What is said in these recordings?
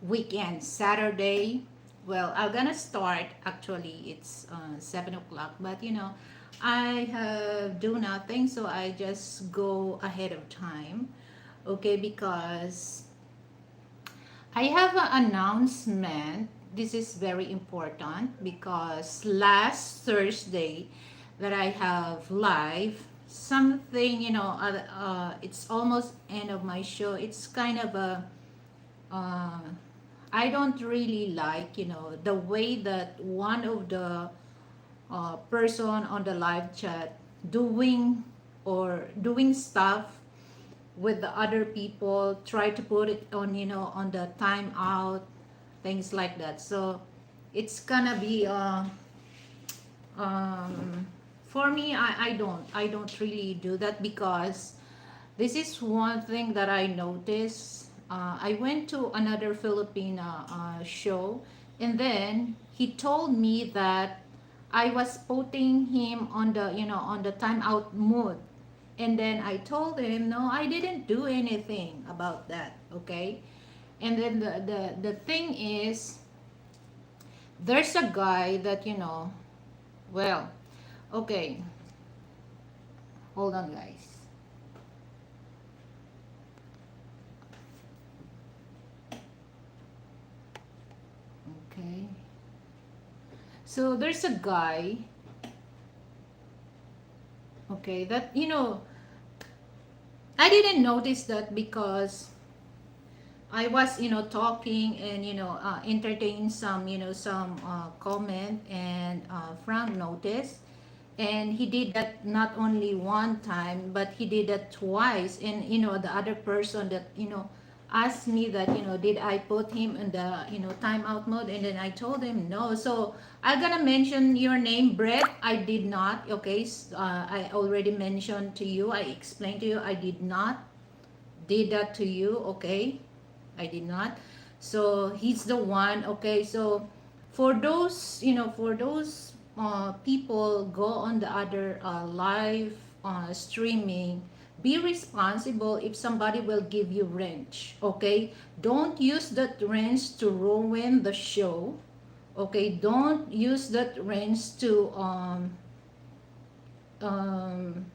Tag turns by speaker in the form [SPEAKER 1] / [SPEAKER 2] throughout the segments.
[SPEAKER 1] weekend, Saturday. Well, I'm gonna start. Actually, it's 7 o'clock, but I do nothing, so I just go ahead of time. Okay, because I have an announcement. This is very important because last Thursday that I have live something, it's almost end of my show. It's kind of a uh, I don't really like, the way that one of the person on the live chat doing doing stuff with the other people, try to put it on, on the timeout, things like that. So it's gonna be um, for me. I don't really do that because this is one thing that I noticed. I went to another Filipina show, and then he told me that I was putting him on the, on the timeout mood. And then I told him, no, I didn't do anything about that, okay? And then the thing is, there's a guy that, well, okay, hold on, guys. Okay. So there's a guy, okay, that, I didn't notice that because I was, talking and, entertaining some, comment, and Frank noticed. And he did that not only one time, but he did that twice. And, the other person that, asked me that, did I put him in the, timeout mode? And then I told him no. So I'm gonna mention your name, Brett. I did not, okay? I already mentioned to you, I explained to you, I did not did that to you, okay? I did not. So he's the one, okay? So for those, for those people go on the other live streaming, be responsible if somebody will give you wrench, okay? Don't use that wrench to ruin the show, okay? Don't use that wrench to um, um,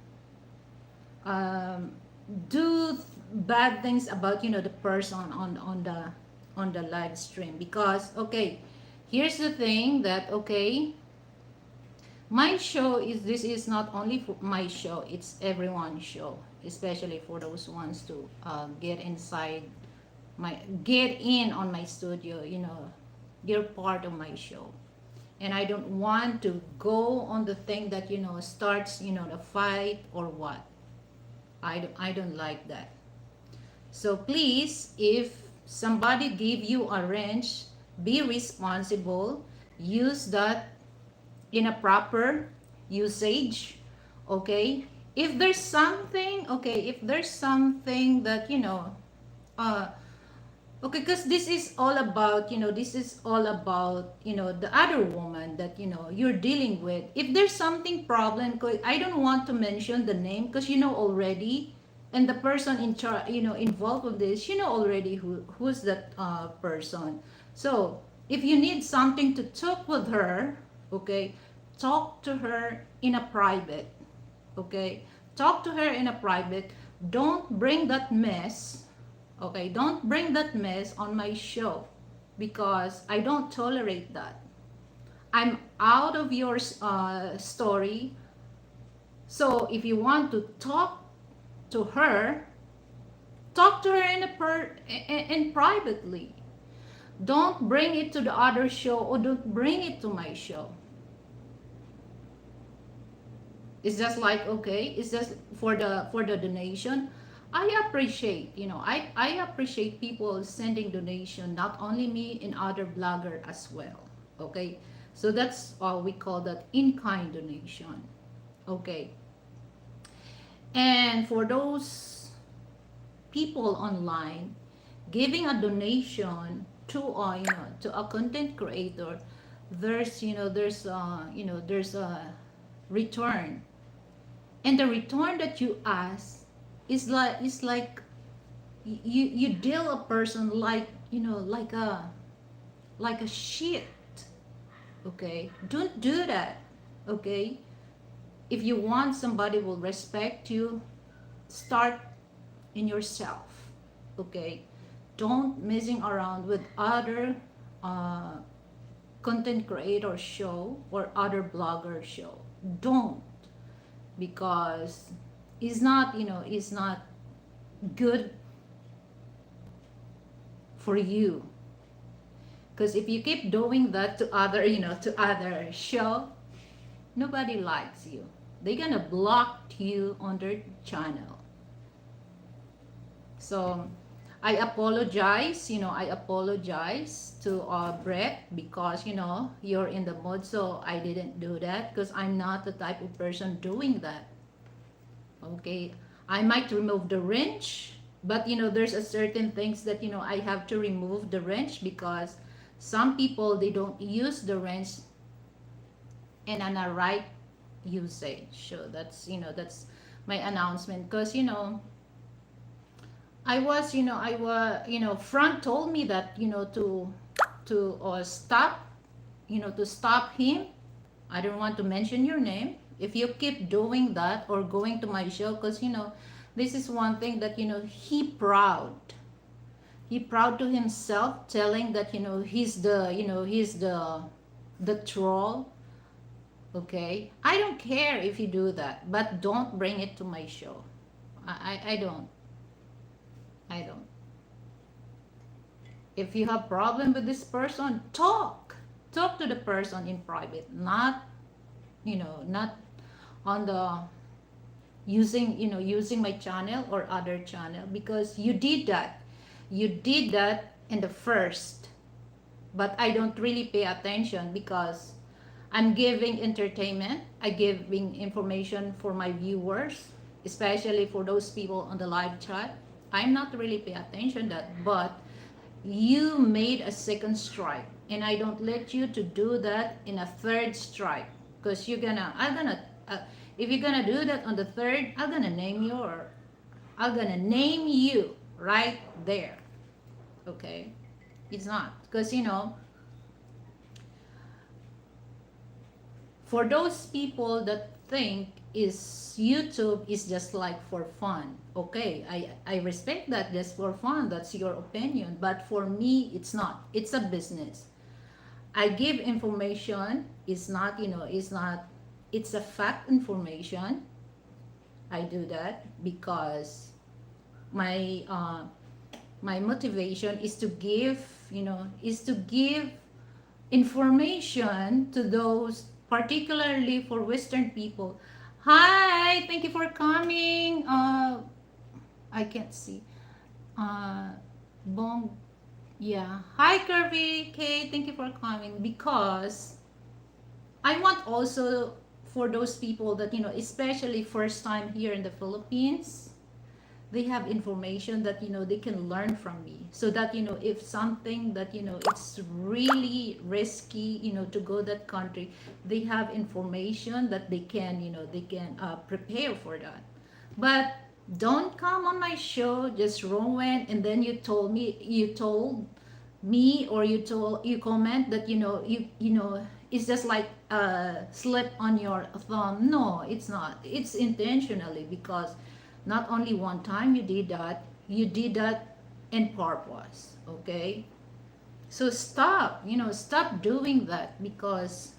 [SPEAKER 1] do bad things about, the person on the live stream. Because, okay, here's the thing that, okay, my show is, this is not only for my show, it's everyone's show, especially for those ones to get inside get in on my studio, you're part of my show. And I don't want to go on the thing that, starts, the fight or what. I don't like that. So please, if somebody give you a wrench, be responsible. Use that in a proper usage. Okay? If there's something, okay, if there's something that, uh, okay, because this is all about, this is all about, the other woman that, you're dealing with. If there's something problem, 'cause I don't want to mention the name because you know already, and the person in charge, involved with this, you know already who's that person. So if you need something to talk with her, okay, talk to her in a private, okay, talk to her in a private. Don't bring that mess. Okay, don't bring that mess on my show because I don't tolerate that. I'm out of your story. So if you want to to her, talk to her in privately. Don't bring it to the other show or don't bring it to my show. It's just like, okay, it's just for the donation. I appreciate, I appreciate people sending donation, not only me and other blogger as well. Okay, so that's we call that in-kind donation. Okay, and for those people online giving a donation to to a content creator, there's there's a return, and the return that you ask is like you deal a person like like a shit. Okay, don't do that. Okay, if you want somebody will respect you, start in yourself. Okay, don't messing around with other uh, content creator show or other blogger show. Don't, because it's not, it's not good for you. Because if you keep doing that to other, to other show, nobody likes you. They're gonna block you on their channel. So I apologize to Brett, because you're in the mood, so I didn't do that because I'm not the type of person doing that. Okay, I might remove the wrench, but there's a certain things that I have to remove the wrench, because some people, they don't use the wrench in a right usage. So that's my announcement, because Frank told me that to stop, to stop him. I don't want to mention your name. If you keep doing that or going to my show, because this is one thing that he proud to himself, telling that he's the troll. Okay, I don't care if you do that, but don't bring it to my show. I don't. If you have problem with this person, talk to the person in private, not on the using my channel or other channel, because you did that in the first. But I don't really pay attention, because I'm giving entertainment, I giving information for my viewers, especially for those people on the live chat. I'm not really pay attention that, but you made a second strike, and I don't let you to do that in a third strike, because I'm gonna if you're gonna do that on the third, I'm gonna name you right there. Okay, it's not, because for those people that think is YouTube is just like for fun. Okay, I respect that, just for fun, that's your opinion, but for me it's not. It's a business. I give information, it's a fact information. I do that because my my motivation is to give information to those, particularly for Western people. Hi, thank you for coming. I can't see. Bong, yeah. Hi, Kirby. Okay, thank you for coming, because I want also for those people that especially first time here in the Philippines, they have information that they can learn from me, so that if something that it's really risky to go that country, they have information that they can prepare for that. But don't come on my show just ruin, and then you told me, or you comment that it's just like a slip on your thumb. No, it's not. It's intentionally, because not only one time you did that in purpose. Okay, so stop doing that, because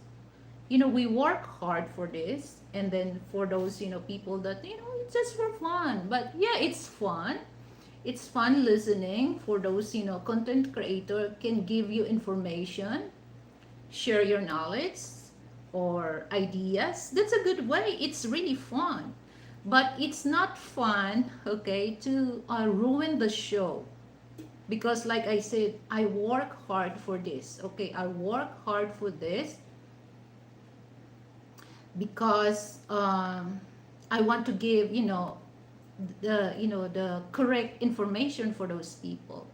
[SPEAKER 1] we work hard for this. And then for those people that it's just for fun. But yeah, it's fun listening. For those content creator can give you information, share your knowledge or ideas. That's a good way. It's really fun. But it's not fun, okay, to ruin the show. Because like I said, I work hard for this. Okay, I work hard for this, because I want to give the correct information for those people.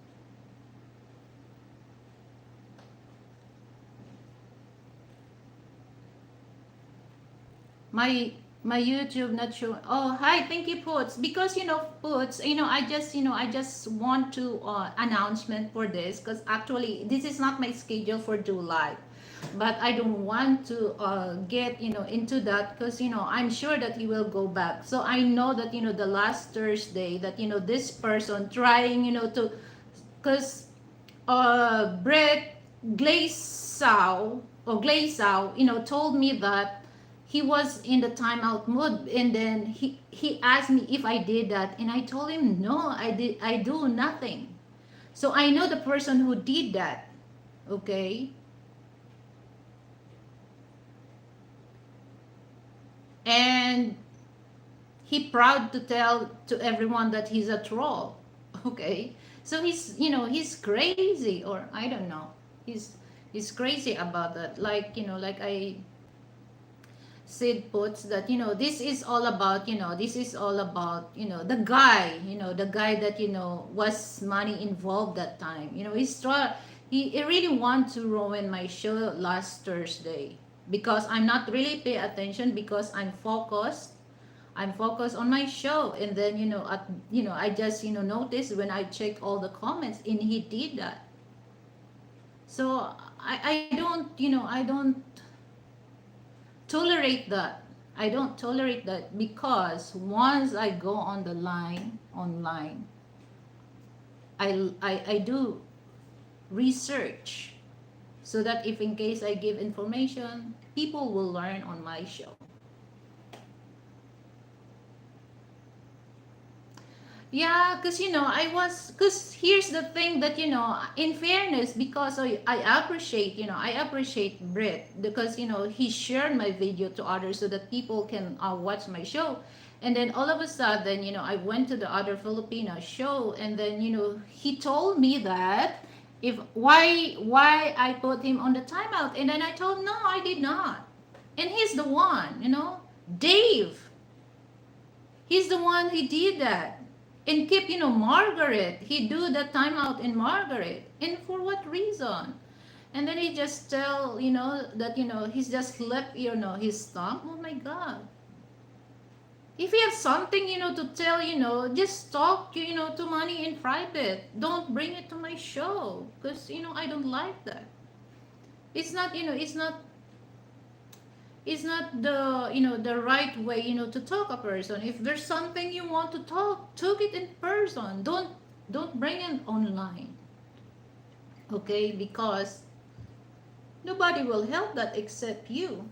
[SPEAKER 1] My My YouTube not sure. Oh, hi, thank you, Puts. Because Puts, I just want to announcement for this because actually this is not my schedule for July, but I don't want to get into that because I'm sure that he will go back. So I know that the last Thursday that this person trying to because Brett Glazau, told me that he was in the timeout mood, and then he asked me if I did that, and I told him no, I do nothing. So I know the person who did that. Okay, and he proud to tell to everyone that he's a troll. Okay, so he's crazy, or I don't know, he's crazy about that, like like I Sid puts that this is all about this is all about the guy that was money involved that time. He really want to ruin my show last Thursday because I'm not really pay attention because I'm focused on my show, and then I just noticed when I checked all the comments and he did that. So I don't tolerate that. I don't tolerate that because once I go on the line online, I do research so that if in case I give information, people will learn on my show. Yeah, because because here's the thing that in fairness, because I appreciate I appreciate Brit because he shared my video to others so that people can watch my show, and then all of a sudden I went to the other Filipino show, and then he told me that if why I put him on the timeout, and then I told no, I did not, and he's the one Dave. He's the one who did that. And keep, Margaret. He do the timeout in Margaret. And for what reason? And then he just tell, that, he's just left, his thumb. Oh my God. If you have something, to tell, just talk, to Money in private. Don't bring it to my show. Because, I don't like that. It's not, it's not the the right way to talk a person. If there's something you want to talk it in person. Don't bring it online. Okay, because nobody will help that except you.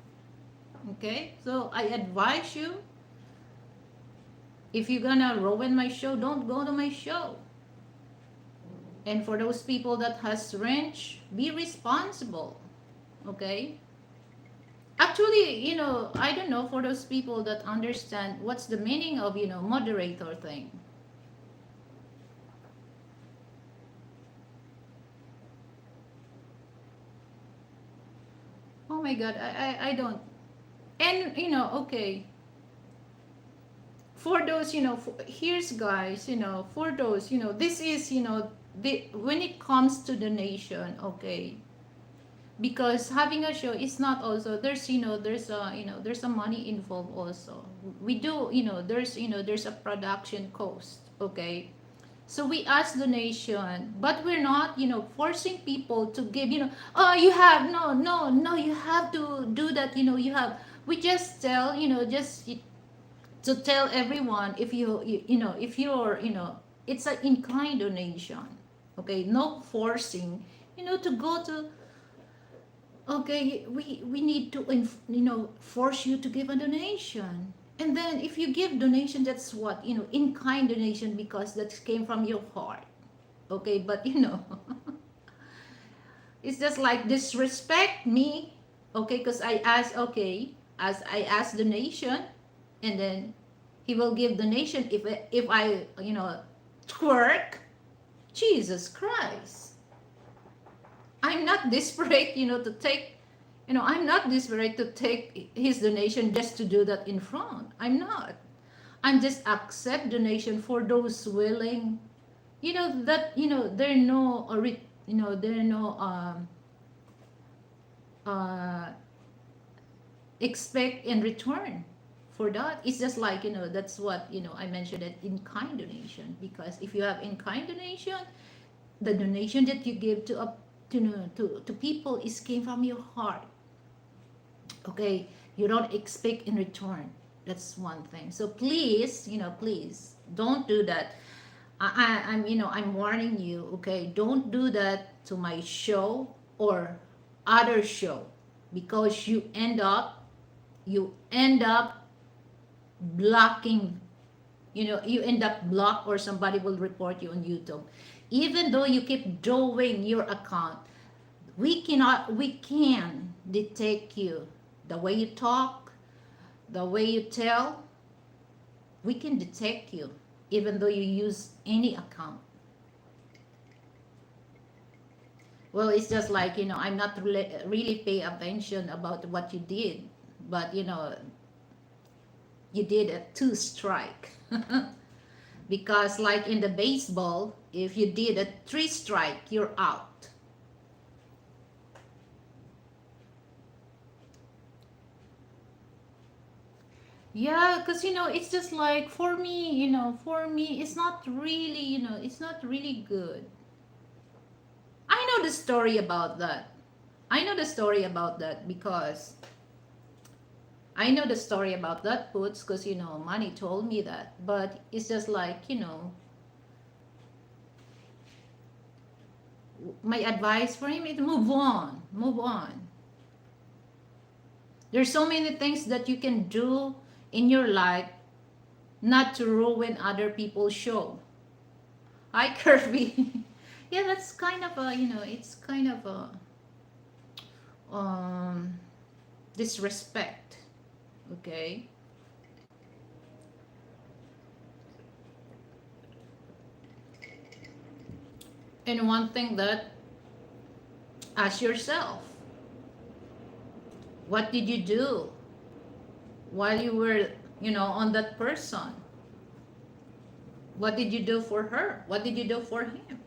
[SPEAKER 1] Okay, so I advise you, if you're gonna ruin my show, don't go to my show. And for those people that has wrench, be responsible. Okay, actually, I don't know, for those people that understand what's the meaning of moderator thing. Oh my God, I don't. And okay, for those here's guys, for those this is when it comes to the nation. Okay, because having a show is not also, there's there's a money involved also. We do, there's a production cost. Okay, so we ask donation, but we're not forcing people to give, oh, you have, no, you have to do that, you have. We just tell, just to tell everyone, if if you're, it's an in-kind donation. Okay, no forcing, to go to. Okay, we need to force you to give a donation. And then if you give donation, that's what, in-kind donation, because that came from your heart. Okay, but it's just like disrespect me. Okay, because I ask, okay, as I ask donation, and then he will give donation if I twerk. Jesus Christ, I'm not desperate, to take, I'm not desperate to take his donation just to do that in front. I'm not. I'm just accept donation for those willing, that there no there no uh expect in return for that. It's just like, that's what, I mentioned it, in kind donation. Because if you have in kind donation, the donation that you give to people is came from your heart. Okay, you don't expect in return. That's one thing. So please, please don't do that. I'm warning you. Okay, don't do that to my show or other show, because you end up blocking, you end up blocked, or somebody will report you on YouTube. Even though you keep drawing your account, we can detect you. The way you talk, the way you tell, we can detect you, even though you use any account. Well, it's just like, I'm not really pay attention about what you did, but you did a two strike. Because like in the baseball, if you did a three strike, you're out. Yeah, because it's just like, for me it's not really, it's not really good. I know the story about that. I know the story about that because I know the story about that puts, because Manny told me that. But it's just like, my advice for him is move on, move on. There's so many things that you can do in your life, not to ruin other people's show. Hi, Kirby. Yeah, that's kind of a, it's kind of a um disrespect. Okay. And one thing that, ask yourself, what did you do while you were, on that person? What did you do for her? What did you do for him?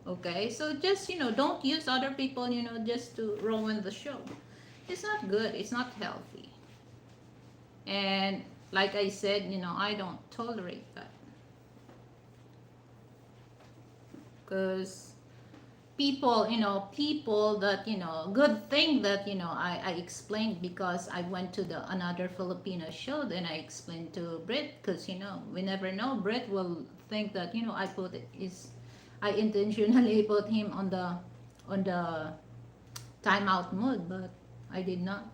[SPEAKER 1] Okay, so just, don't use other people, just to ruin the show. It's not good, it's not healthy. And like I said, I don't tolerate that. Because people that, good thing that, I explained, because I went to the another Filipino show. Then I explained to Brit, because we never know, Brit will think that, I intentionally put him on the timeout mode, but I did not.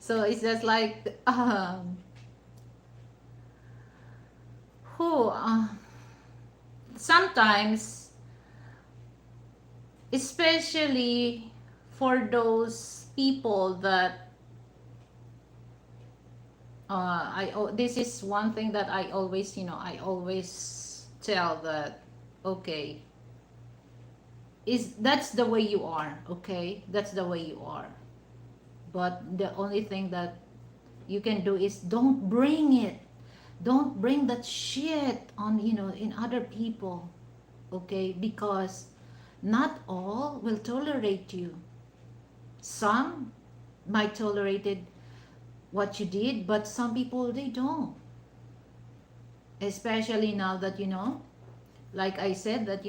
[SPEAKER 1] So it's just like, who sometimes, especially for those people that, this is one thing that I always tell that, okay, is that's the way you are. Okay, that's the way you are. But the only thing that you can do is, don't bring that shit on, in other people. Okay, because not all will tolerate you. Some might tolerate it, what you did, but some people, they don't. Especially now that, like I said, that,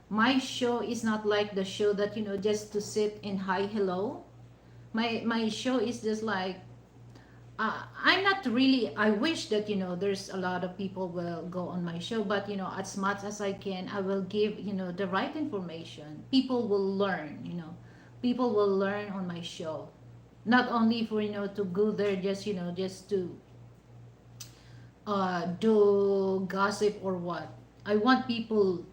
[SPEAKER 1] my show is not like the show that, just to sit and hi hello. My show is just like, I'm not really, I wish that, there's a lot of people will go on my show, but, as much as I can, I will give, the right information. People will learn, people will learn on my show. Not only for, to go there, just, just to do gossip or what. I want people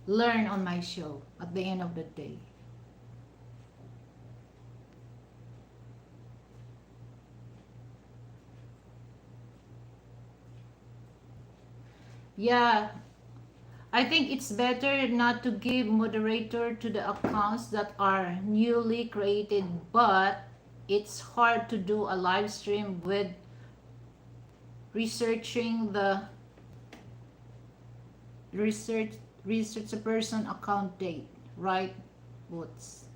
[SPEAKER 1] learn on my show at the end of the day. Yeah, I think it's better not to give moderator to the accounts that are newly created, but it's hard to do a live stream with researching the research research a person account date, right? Boots.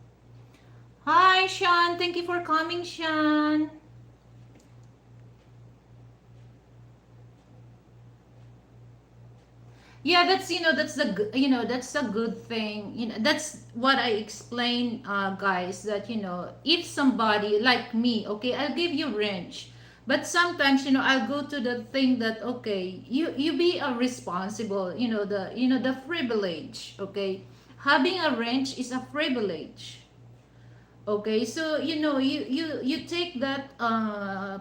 [SPEAKER 1] Hi, Sean. Thank you for coming, Sean. Yeah, that's that's the that's a good thing. That's what I explain, guys. That if somebody like me, okay, I'll give you range, but sometimes I'll go to the thing that okay, you be a responsible. The privilege. Okay, having a range is a privilege. Okay, so you take that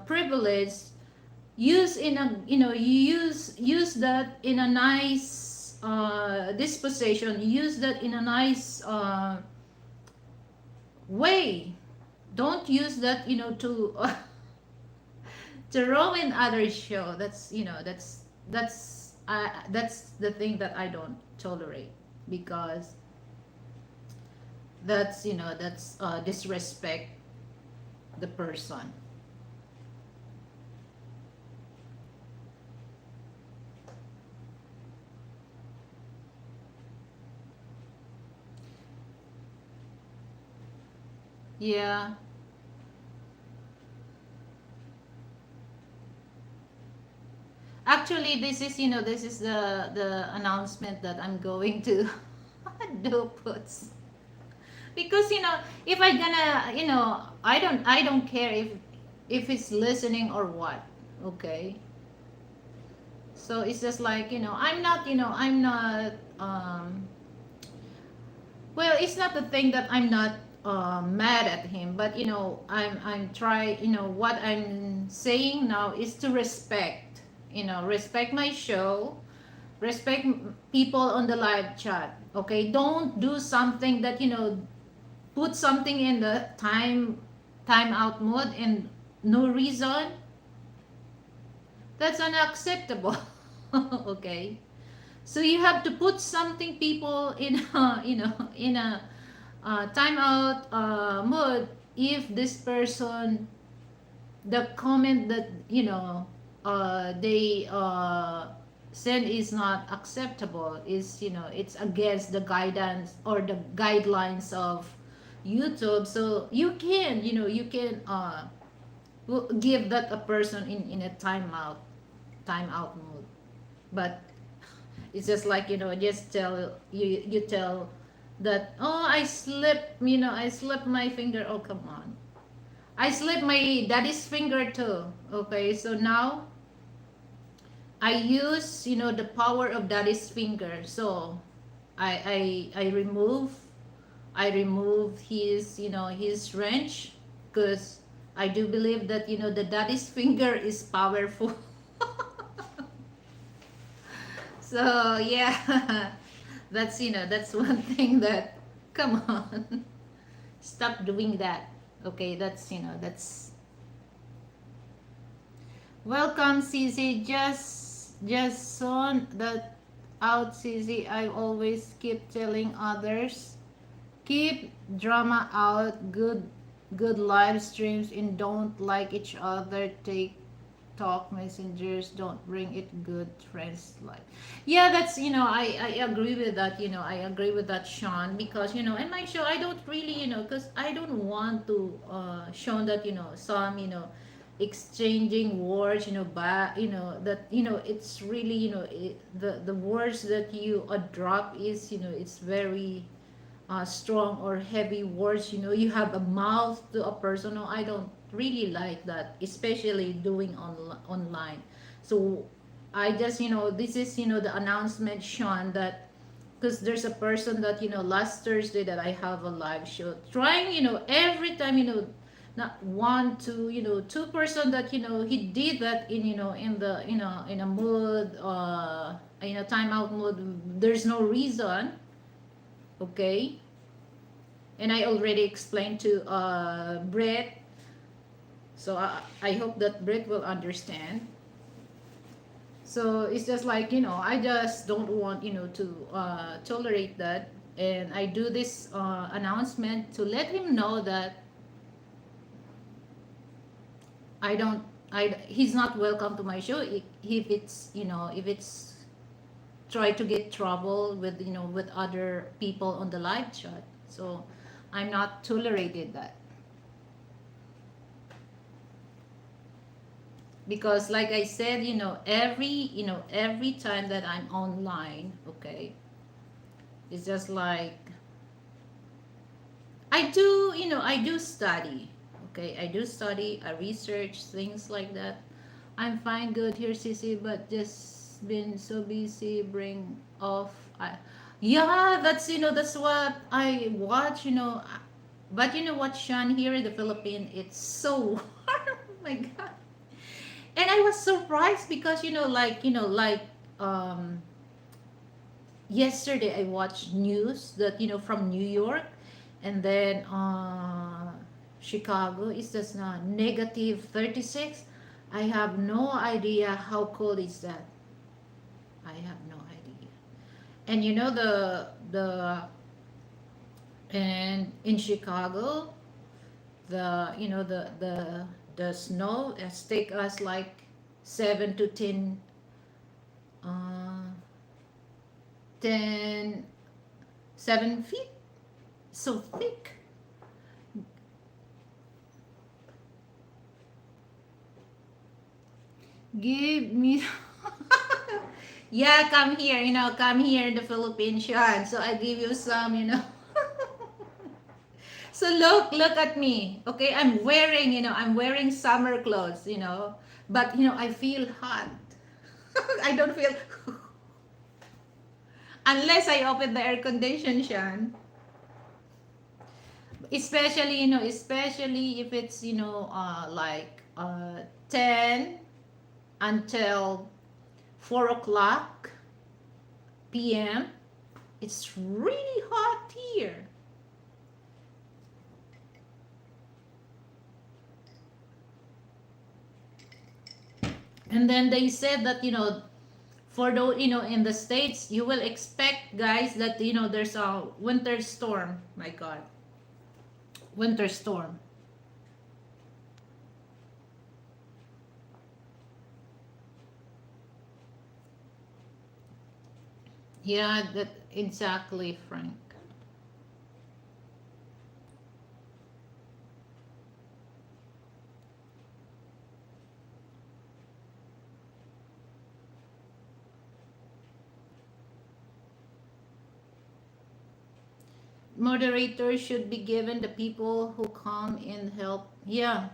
[SPEAKER 1] privilege, use in a use that in a nice disposition, use that in a nice way. Don't use that to to ruin other show. That's that's the thing that I don't tolerate, because that's disrespect the person. Yeah. Actually, this is the announcement that I'm going to do puts, because if I gonna I don't care if it's listening or what. Okay, so it's just like I'm not well, it's not the thing that I'm not mad at him, but I'm try what I'm saying now is to respect, respect my show, respect people on the live chat. Okay, don't do something that put something in the time out mode and no reason. That's unacceptable. Okay, so you have to put something people in in a timeout mode if this person, the comment that they send is not acceptable, is it's against the guidance or the guidelines of YouTube. So you can give that a person in a timeout mode. But it's just like just tell you tell that, oh, I slipped my finger. Oh, come on. I slipped my daddy's finger too. Okay, so now I use the power of daddy's finger. So I remove his his wrench, because I do believe that the daddy's finger is powerful. So yeah, that's one thing that, come on, stop doing that. Okay, that's welcome, CZ. Just son that out, CZ. I always keep telling others, keep drama out. Good live streams and don't like each other. Take talk messengers, don't bring it. Good friends like, yeah, that's I agree with that. I agree with that, Sean, because in my show I don't really because I don't want to show that some exchanging words, that it's really the words that you drop is it's very strong or heavy words. You have a mouth to a person. No, I don't really like that, especially doing online. So I just this is the announcement, Sean, that because there's a person that last Thursday that I have a live show, trying every time not one two two person that he did that in in the in a mood in a timeout mode. There's no reason. Okay, and I already explained to Brett. So I hope that Brett will understand. So it's just like I just don't want to tolerate that, and I do this announcement to let him know that I don't. He's not welcome to my show if it's if it's try to get trouble with with other people on the live chat. So I'm not tolerated that. Because like I said, every time that I'm online, okay, it's just like I do study. Okay, I do study, I research things like that. I'm fine, good here, Sissy, but just been so busy. Bring off. Yeah, that's what I watch. But you know what, Sean? Here in the Philippines, it's so hard. Oh my God! And I was surprised because um, yesterday I watched news that from New York, and then Chicago is just negative 36. I have no idea how cold is that. I have no idea. And the and in Chicago, the snow has take us like 7 to 10 uh 10 7 feet, so thick. Give me yeah, come here, come here in the Philippines, Sean. So I give you some. So look at me. Okay, I'm wearing summer clothes. But I feel hot. I don't feel unless I open the air condition, Sean. Especially if it's like 10 until 4 o'clock p.m. It's really hot here. And then they said that for the in the states you will expect, guys, that there's a winter storm. My God, winter storm. Yeah, that exactly, Frank. Moderators should be given the people who come and help. Yeah,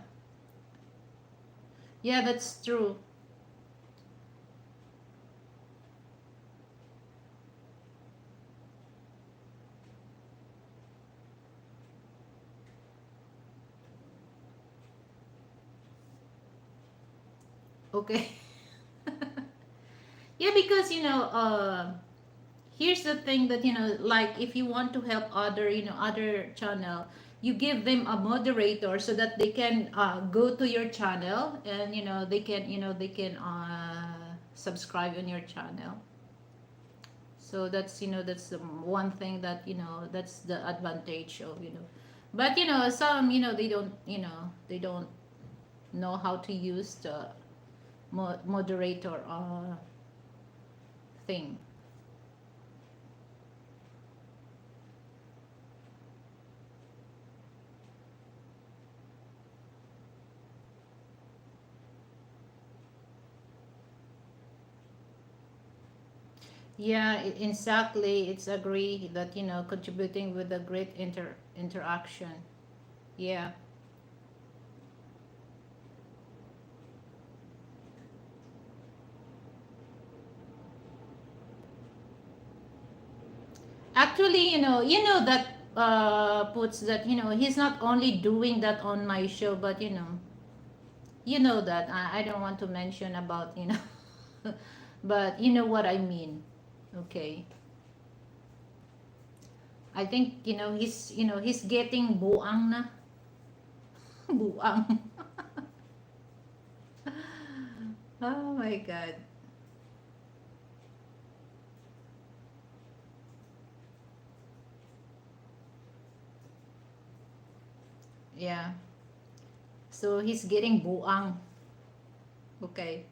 [SPEAKER 1] yeah, that's true. Okay. Yeah, because here's the thing that like if you want to help other channel, you give them a moderator so that they can go to your channel, and they can subscribe on your channel. So that's the one thing that that's the advantage of. But some they don't know how to use the moderator thing. Yeah, exactly. It's agree that contributing with a great interaction. Yeah. Actually, that puts that he's not only doing that on my show, but that I don't want to mention about but you know what I mean. Okay. I think he's getting buang na. Buang. Oh my God. Yeah. So he's getting buang. Okay.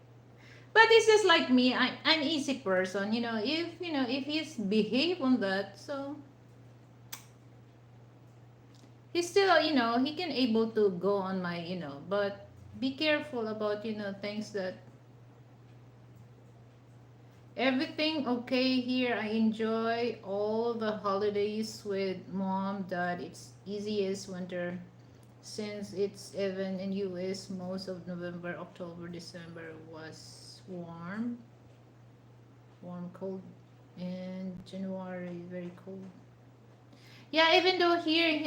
[SPEAKER 1] But it's just like me. I'm easy person. If he's behave on that, so He's still, he can able to go on my, but be careful about, things that everything okay here. I enjoy all the holidays with mom, dad. It's easy as winter since it's even in US most of November, October, December was warm, cold, and January very cold. Yeah, even though here,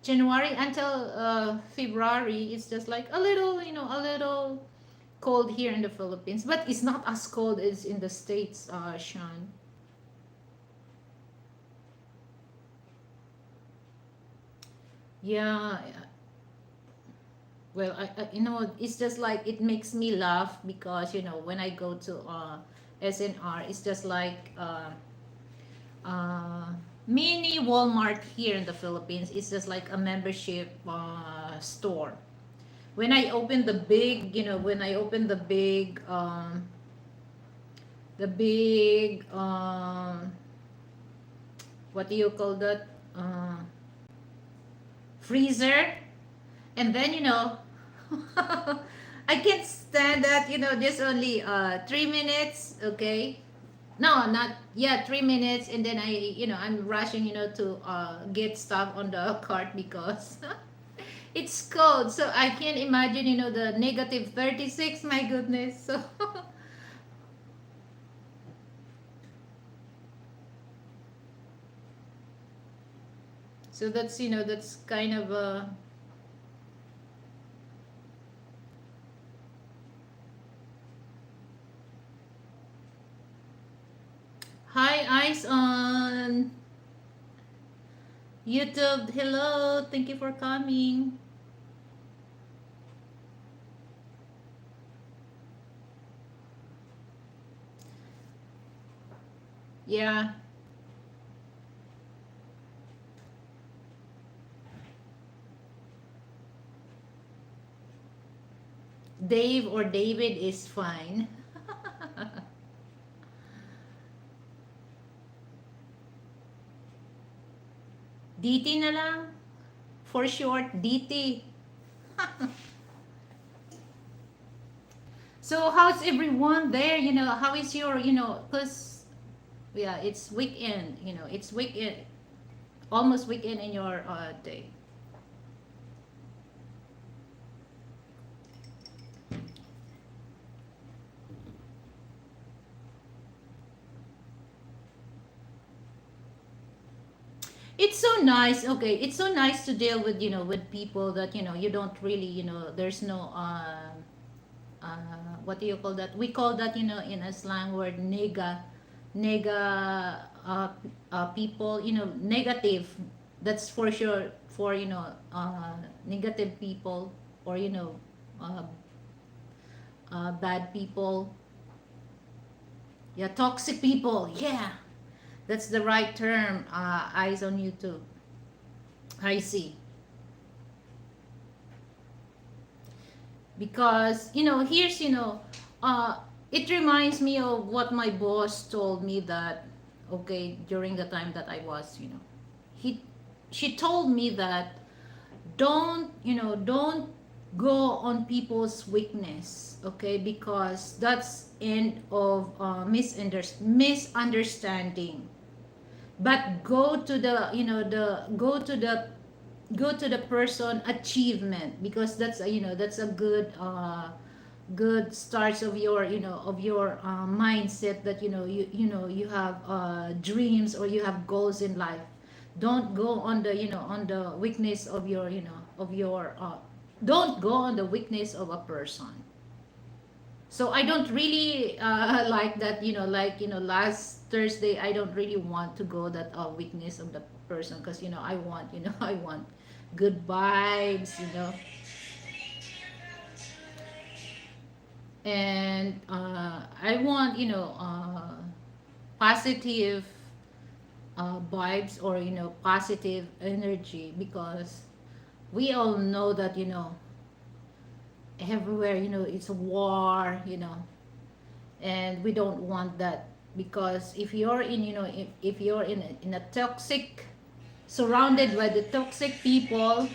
[SPEAKER 1] January until February, it's just like a little, a little cold here in the Philippines, but it's not as cold as in the States, Sean. Yeah, well, it's just like it makes me laugh because, when I go to SNR, it's just like uh, mini Walmart here in the Philippines. It's just like a membership store. When I open the big, when I open the big, what do you call that? Freezer, and then, I can't stand that, just only 3 minutes, okay? No, not, yeah, 3 minutes, and then I'm rushing, to get stuff on the cart because it's cold. So I can't imagine, the negative 36. My goodness. So so that's, that's kind of a. Hi, eyes on YouTube. Hello, thank you for coming. Yeah, Dave or David is fine. DT na lang. For short, DT. So how's everyone there? How is your, because yeah, it's weekend. It's weekend, almost weekend in your day. It's so nice. Okay, it's so nice to deal with, with people that, you don't really, there's no what do you call that? We call that, in a slang word, nega people, negative. That's for sure for, negative people, or, uh, bad people. Yeah, toxic people. Yeah, that's the right term. Eyes on YouTube. I see. Because, here's, uh, it reminds me of what my boss told me that, okay, during the time that I was, he she told me that don't go on people's weakness, okay, because that's end of misunderstanding, but go to the, go to the person achievement, because that's a, that's a good good starts of your, of your mindset, that, you have dreams, or you have goals in life. Don't go on the, on the weakness of your, of your don't go on the weakness of a person. So I don't really like that, like, last Thursday, I don't really want to go that weakness of the person, because, I want, I want good vibes, and I want, positive vibes, or, positive energy, because we all know that, everywhere, it's a war, and we don't want that, because if you're in, if you're in a toxic surrounded by the toxic people,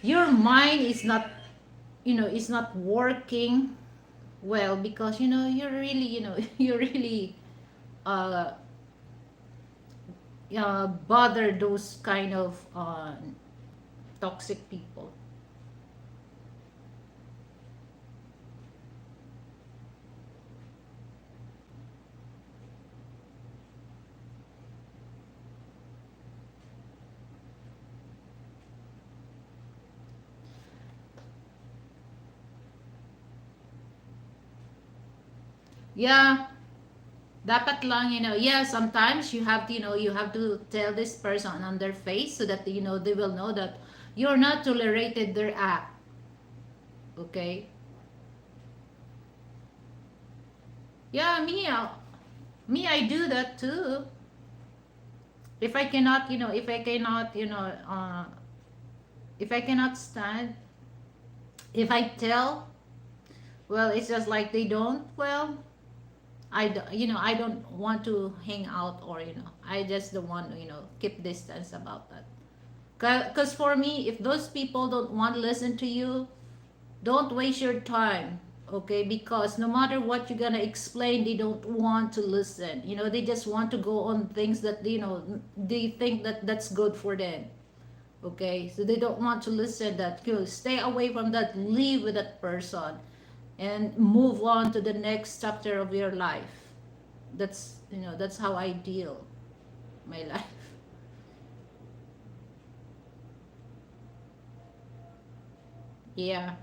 [SPEAKER 1] your mind is not, is not working well, because you're really, you're really uh, bother those kind of toxic people. Yeah, dapat lang, yeah, sometimes you have to, you have to tell this person on their face, so that, they will know that you're not tolerated their act. Okay. Yeah, me, I do that too. If I cannot, if I cannot, if I cannot stand, if I tell, well, it's just like they don't, well, I don't want to hang out, or, I just don't want to, keep distance about that. Because for me, if those people don't want to listen to you, don't waste your time. Okay, because no matter what you're gonna explain, they don't want to listen. They just want to go on things that, they think that that's good for them. Okay, so they don't want to listen, that, stay away from that, leave with that person, and move on to the next chapter of your life. That's how I deal my life. Yeah,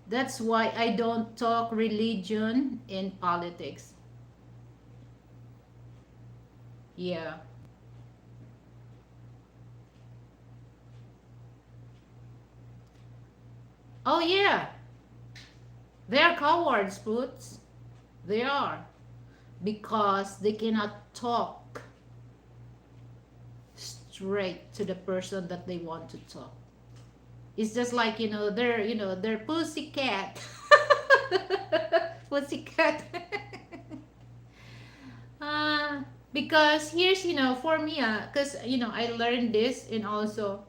[SPEAKER 1] that's why I don't talk religion in politics. Yeah. Oh yeah, they are cowards, Boots. They are, because they cannot talk straight to the person that they want to talk. It's just like, they're pussycat. Pussycat. uh, because here's, for me, because, I learned this, and also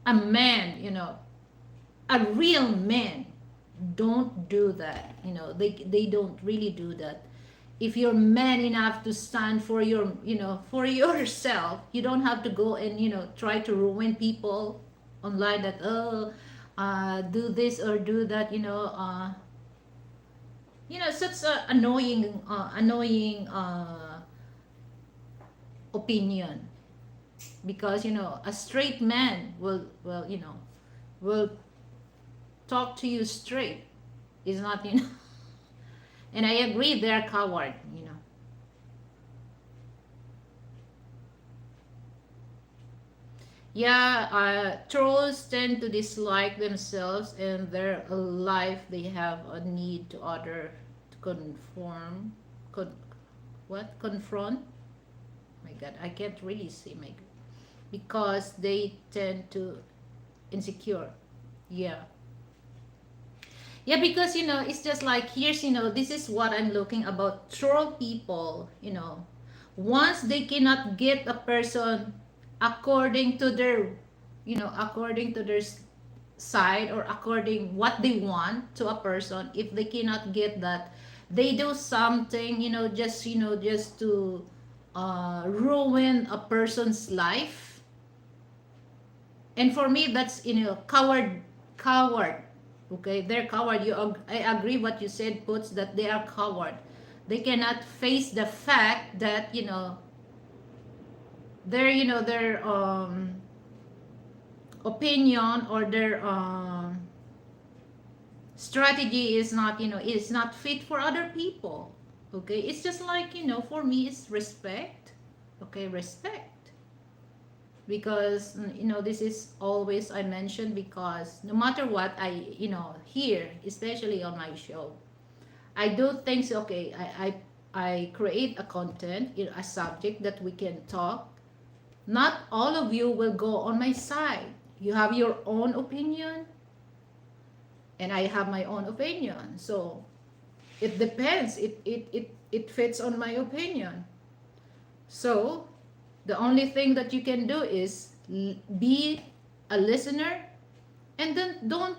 [SPEAKER 1] a man, a real man don't do that. They don't really do that. If you're man enough to stand for your, for yourself, you don't have to go and, try to ruin people online, that, oh, do this or do that, such a annoying opinion. Because, a straight man will, will talk to you straight. Is not, and I agree, they're coward. Yeah, trolls tend to dislike themselves and their life. They have a need to other to conform, con, what confront. My God, I can't really say my, because they tend to insecure. Yeah, yeah, because, it's just like, here's, this is what I'm looking about troll people. Once they cannot get a person according to their, according to their side, or according what they want to a person, if they cannot get that, they do something, just to ruin a person's life. And for me, that's, coward. Okay, they're coward. I agree what you said, Puts, that they are coward. They cannot face the fact that, their opinion, or their strategy is not, is not fit for other people. Okay, it's just like, for me, it's respect. Okay, respect. Because, this is always I mention, because no matter what I, hear, especially on my show, I do things. Okay, I create a content, a subject that we can talk. Not all of you will go on my side. You have your own opinion, and I have my own opinion. So It depends. It fits on my opinion. So the only thing that you can do is be a listener, and then don't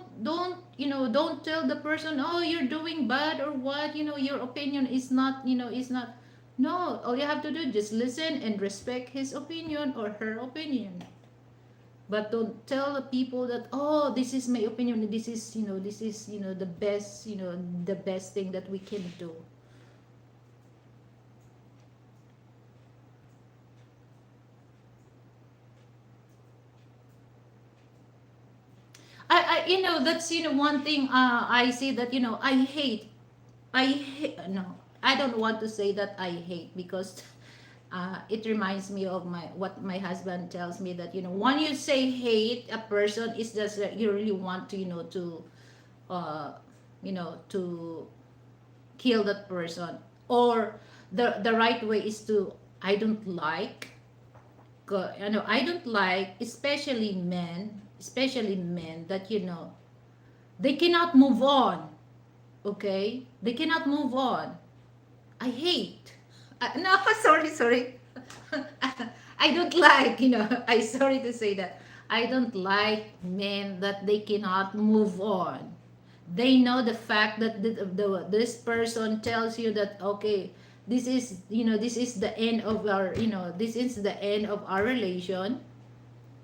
[SPEAKER 1] tell the person, oh, you're doing bad or what, your opinion is not. No, all you have to do, just listen and respect his opinion or her opinion. But don't tell the people that, oh, this is my opinion, this is the best thing that we can do. That's one thing, I say that, I hate, no, I don't want to say that I hate, because it reminds me of what my husband tells me, that when you say hate a person, it's just that you really want to uh to kill that person. Or the right way is to, I don't like, I don't like, especially men that they cannot move on. Okay, they cannot move on. I hate. No, sorry. I don't like, I sorry to say that. I don't like men that they cannot move on. They know the fact that this person tells you that, okay, this is the end of our, this is the end of our relation,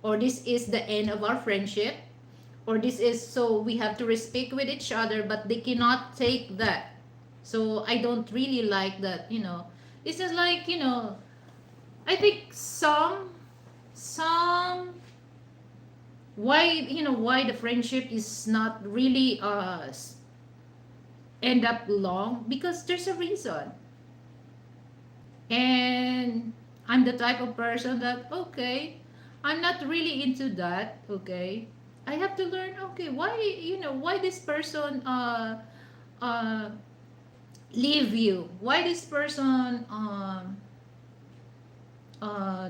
[SPEAKER 1] or this is the end of our friendship, or this is, so we have to respect with each other, but they cannot take that. So I don't really like that. It's just like, I think some why the friendship is not really end up long, because there's a reason. And I'm the type of person that, okay, I'm not really into that. Okay, I have to learn, okay, why this person uh leave you, why this person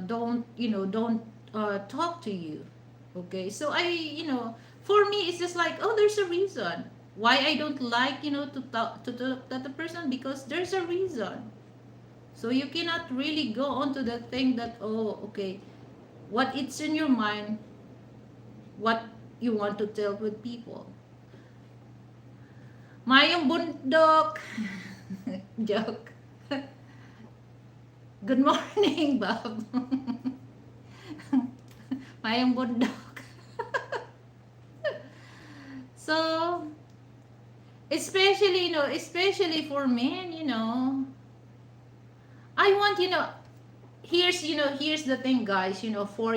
[SPEAKER 1] don't talk to you. Okay, so for me, it's just like, oh, there's a reason why I don't like to talk to the person, because there's a reason. So you cannot really go on to the thing that, oh, okay, what it's in your mind, what you want to tell with people. Mayong bundok. Joke. Good morning, Bob. Mayong bundok. So, especially for men, I want, here's the thing, guys, for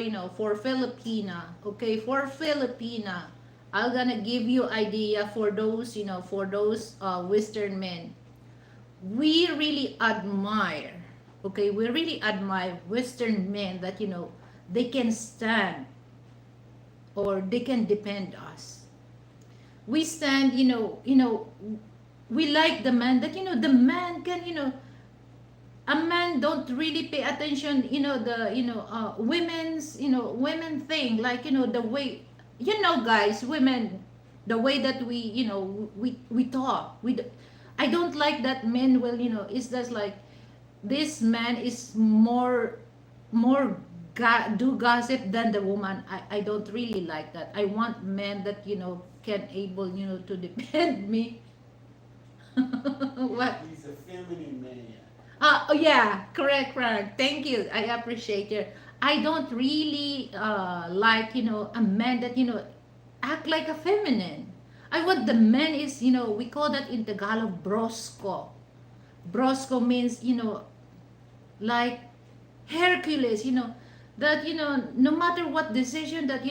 [SPEAKER 1] Filipina, okay, for Filipina, I'm gonna give you idea for those Western men. We really admire, okay, we really admire Western men that, they can stand, or they can depend us. We stand, we like the man that, the man can, a man don't really pay attention, the women's, women thing, like, the way, guys, women, the way that we talk, I don't like that men will, it's just like, this man is more do gossip than the woman. I don't really like that. I want men that, can able, to depend me. What?
[SPEAKER 2] He's a feminine man.
[SPEAKER 1] Oh yeah, correct. Thank you. I appreciate it. I don't really like, a man that, act like a feminine. I want the man is, we call that in Tagalog brosco. Brosco means, like Hercules, that, no matter what decision that,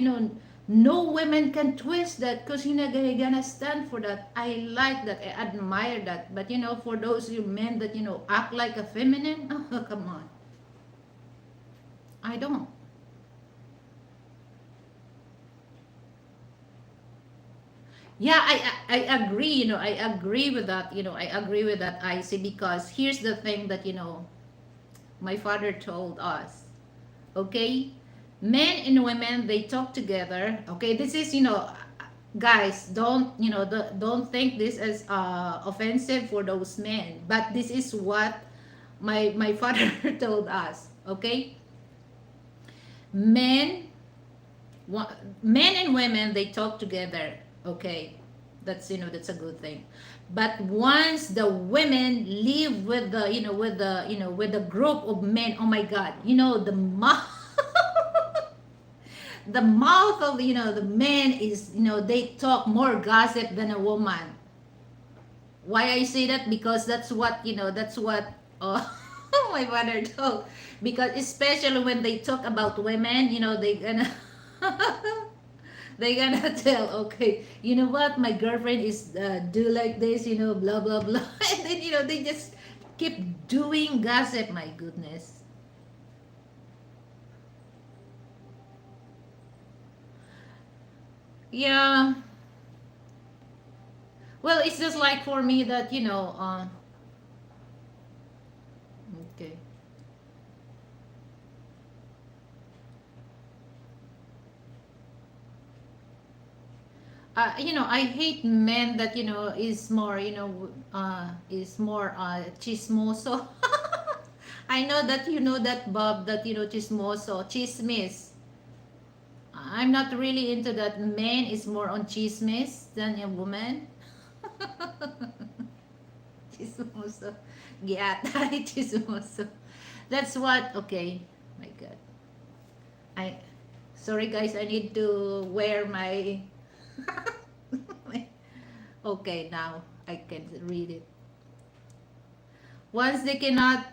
[SPEAKER 1] no women can twist that, because, they're gonna stand for that. I like that. I admire that. But, for those men that, act like a feminine, oh, come on. I don't. Yeah, I agree, I agree with that, I agree with that, I see, because here's the thing that, my father told us. Okay, men and women, they talk together. Okay, this is, Guys, don't, don't think this as offensive for those men, but this is what my father told us. Okay, men, men and women, they talk together. Okay, that's, that's a good thing. But once the women live with the, with the group of men, oh my god, the the mouth of, the men is, they talk more gossip than a woman. Why I say that? Because that's what, that's what uh, my father told. Because especially when they talk about women, they gonna they gonna tell, okay, you know what, my girlfriend is do like this, blah blah blah, and then, they just keep doing gossip. My goodness. Yeah. Well, it's just like for me that, okay. I hate men that, is more, is more chismoso. I know that you know that, Bob, that, chismoso, chismis. I'm not really into that. Man is more on chismis than a woman. Chismoso. Giatay, chismoso. That's what, okay. My God. I, sorry guys, I need to wear my, okay, now I can read it. Once they cannot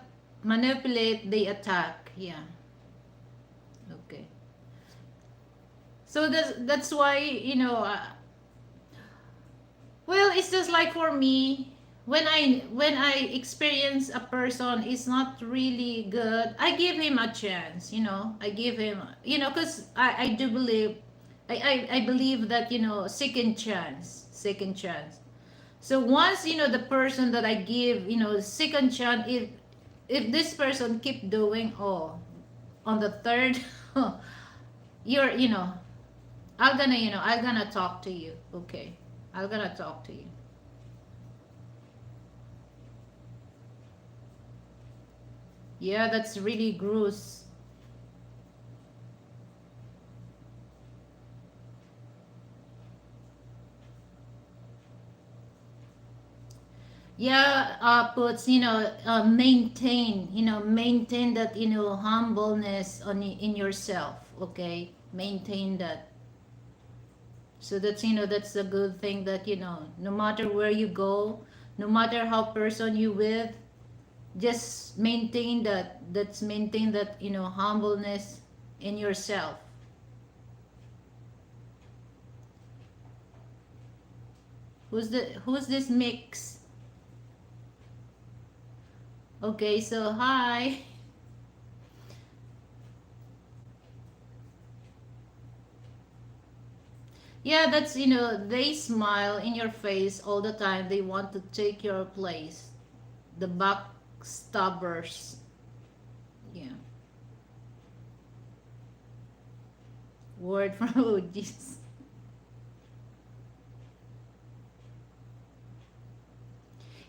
[SPEAKER 1] manipulate, they attack. Yeah. Okay. So that's why, well, it's just like for me, when I experience a person is not really good, I give him a chance. I give him, because I do believe, I believe that, second chance, second chance. So once, the person that I give, second chance, if this person keep doing, oh, on the third, you're, I'm gonna talk to you. Okay, I'm gonna talk to you. Yeah, that's really gross. Yeah, puts, maintain, maintain that, humbleness in yourself. Okay, maintain that. So that's, that's a good thing that, no matter where you go, no matter how person you with, just maintain that. That's maintain that, humbleness in yourself. Who's this mix? Okay, so hi. Yeah, that's, they smile in your face all the time. They want to take your place. The backstabbers. Yeah. Word from OGs.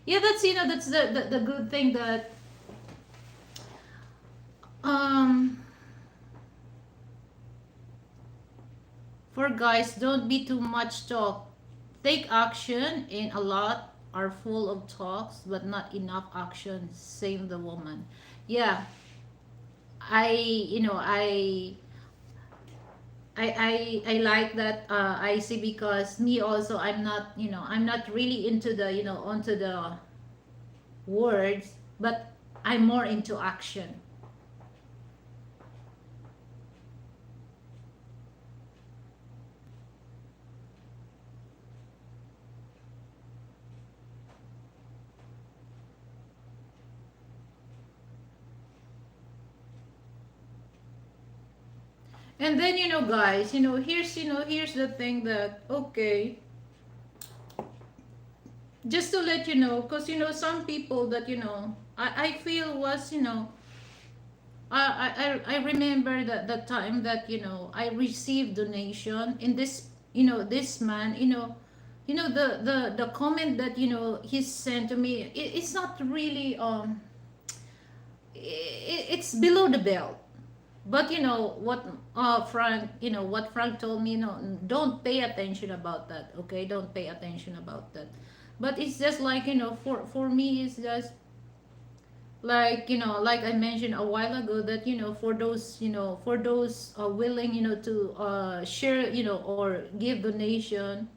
[SPEAKER 1] Yeah, that's, that's the good thing that, um for guys, don't be too much talk. Take action, and a lot are full of talks but not enough action. Same the woman. Yeah, I you know I like that, I see, because me also, I'm not really into the, onto the words, but I'm more into action. And then, guys, here's the thing that, okay, just to let you know, because, some people that, I feel was, I remember that the time that, I received donation in this this man, the comment that he sent to me, it's not really it's below the belt. But what Frank, what Frank told me, don't pay attention about that, okay? Don't pay attention about that. But it's just like, for me, it's just like, like I mentioned a while ago, that for those willing, to share, or give donation,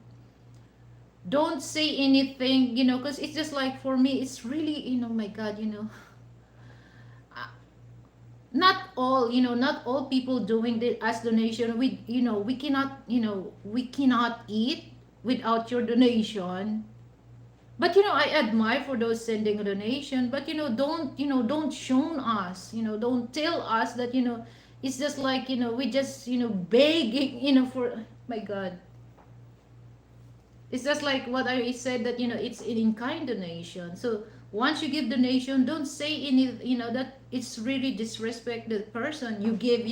[SPEAKER 1] don't say anything, because it's just like, for me, it's really, my God, not all people doing the as donation. We cannot, we cannot eat without your donation. But I admire for those sending a donation, but don't show us, don't tell us that, it's just like, we just, begging, for, my God. It's just like what I said, that it's an in-kind donation. So once you give donation, don't say any, that it's really disrespect the person you give.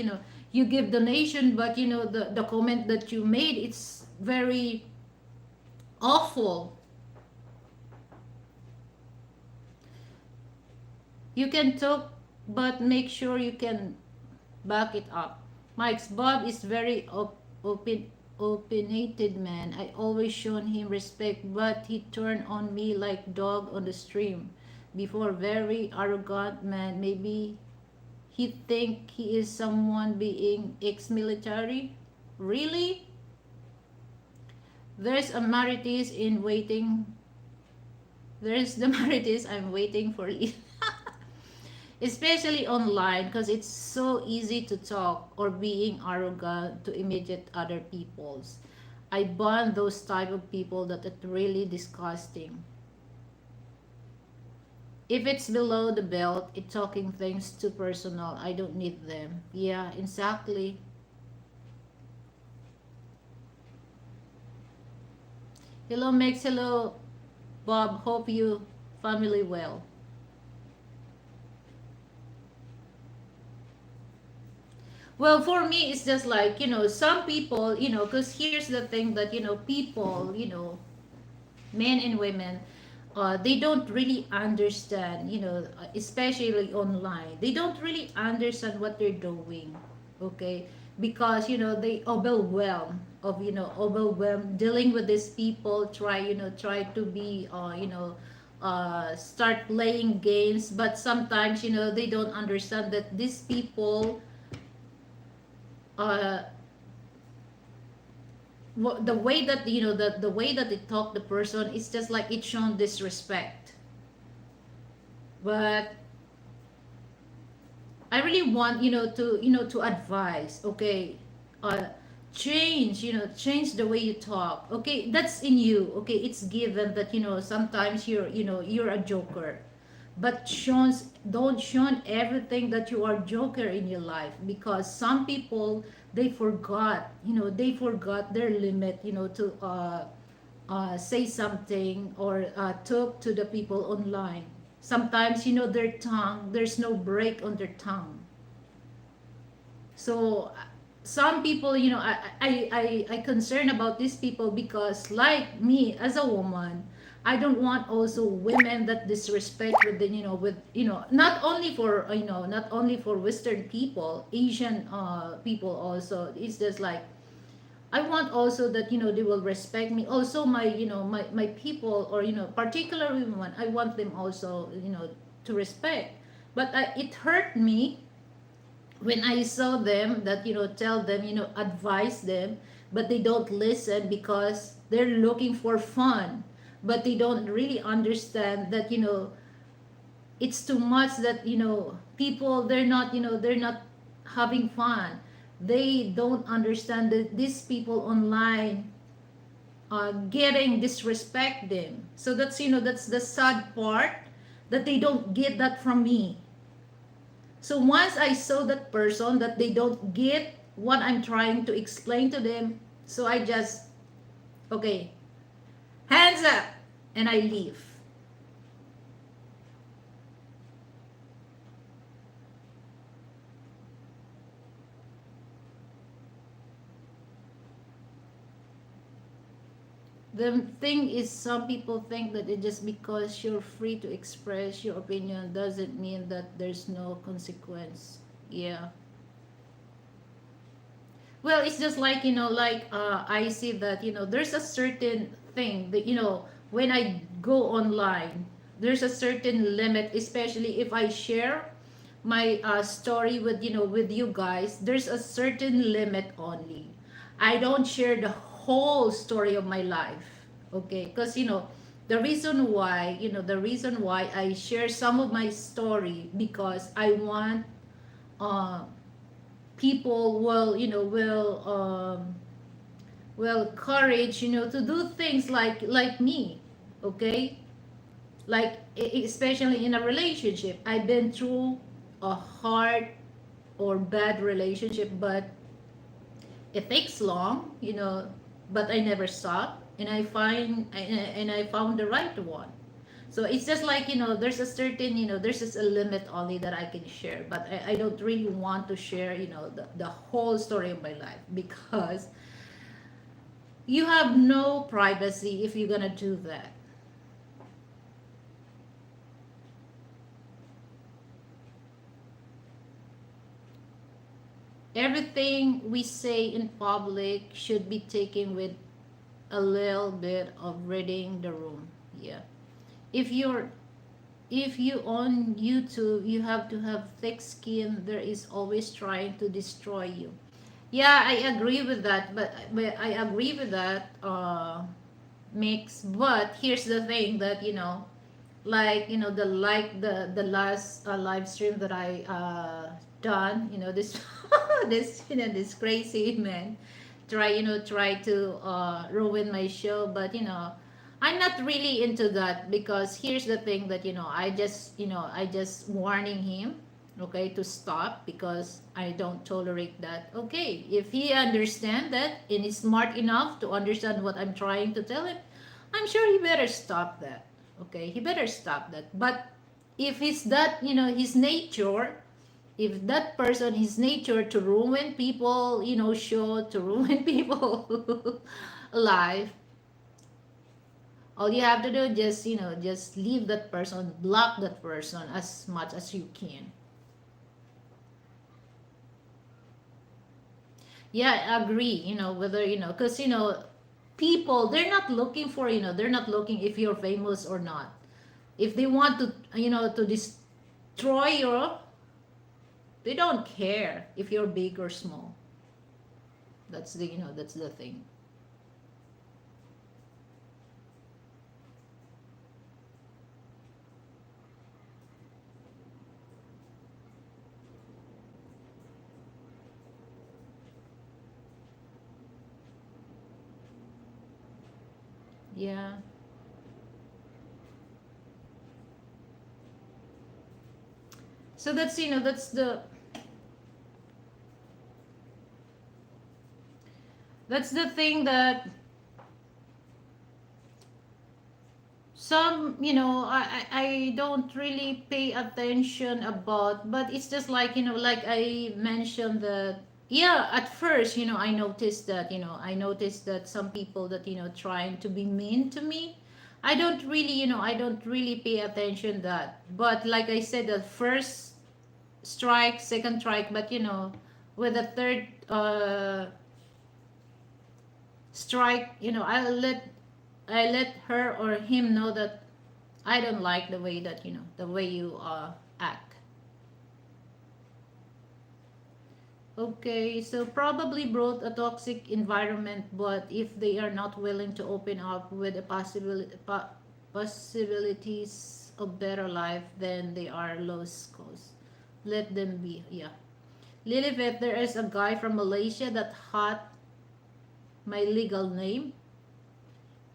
[SPEAKER 1] You give donation, but the comment that you made, it's very awful. You can talk, but make sure you can back it up. Mike's Bob is very opinionated man. I always shown him respect, but he turned on me like dog on the stream. Before, very arrogant man. Maybe he think he is someone being ex-military. Really? There's a Marites in waiting. There's the Marites I'm waiting for. Especially online, because it's so easy to talk or being arrogant to imitate other people's. I ban those type of people that are really disgusting. If it's below the belt, it talking things too personal. I don't need them. Yeah, exactly. Hello Max, hello Bob. Hope you family well. Well, for me, it's just like, some people, because here's the thing that, people, men and women, they don't really understand, especially online. They don't really understand what they're doing, okay? Because, they overwhelm dealing with these people, try to be, start playing games, but sometimes, they don't understand that these people, uh, the way that the way that they talk the person is just like it's shown disrespect. But I really want, to advise, okay, uh change the way you talk, okay? That's in you, okay? It's given that, sometimes you're a joker, but don't show everything that you are joker in your life, because some people, they forgot their limit, to say something, or talk to the people online. Sometimes, their tongue, there's no break on their tongue. So some people, I concern about these people, because like me as a woman, I don't want also women that disrespect with the, with, not only for, not only for Western people, Asian people also. It's just like, I want also that, they will respect me. Also my, my people, or, particularly women, I want them also, to respect. But it hurt me when I saw them that, tell them, advise them, but they don't listen, because they're looking for fun. But they don't really understand that, it's too much, that, people, they're not having fun. They don't understand that these people online getting disrespect them. So that's, that's the sad part, that they don't get that from me. So once I saw that person that they don't get what I'm trying to explain to them, so I just, okay, hands up, and I leave. The thing is, some people think that it just because you're free to express your opinion doesn't mean that there's no consequence. Yeah. Well, it's just like, like I see that, there's a certain thing that, when I go online, there's a certain limit, especially if I share my story with, with you guys, there's a certain limit only. I don't share the whole story of my life. Okay? Because, the reason why I share some of my story because I want uh, people will courage to do things like me. Okay, like especially in a relationship, I've been through a hard or bad relationship, but it takes long, but I never stop, and I found the right one. So it's just like, there's a certain, there's just a limit only that I can share, but I don't really want to share, the whole story of my life, because you have no privacy if you're gonna do that. Everything we say in public should be taken with a little bit of reading the room. Yeah. If you're if you on YouTube, you have to have thick skin. There is always trying to destroy you. Yeah, I agree with that. But I agree with that mix. But here's the thing that like the last live stream that I done. This this crazy man try to ruin my show, but I'm not really into that, because here's the thing that I just warning him, okay, to stop, because I don't tolerate that. Okay, if he understand that and is smart enough to understand what I'm trying to tell him, I'm sure he better stop that. Okay, he better stop that. But if it's that, his nature, if that person, his nature to ruin people, show, to ruin people life, all you have to do, just just leave that person, block that person as much as you can. Yeah, I agree. Whether because people, they're not looking for, they're not looking if you're famous or not. If they want to, to destroy you, they don't care if you're big or small. That's the thing. Yeah. So that's the thing that some, I don't really pay attention about, but it's just like, like I mentioned that, yeah, at first, I noticed that some people that, trying to be mean to me, I don't really pay attention that. But like I said, the first strike, second strike, but with the third strike, I let her or him know that I don't like the way that, the way you act. Okay, so probably brought a toxic environment, but if they are not willing to open up with the possibilities of better life, then they are lost cause. Let them be. Yeah. Lilibet, there is a guy from Malaysia that had my legal name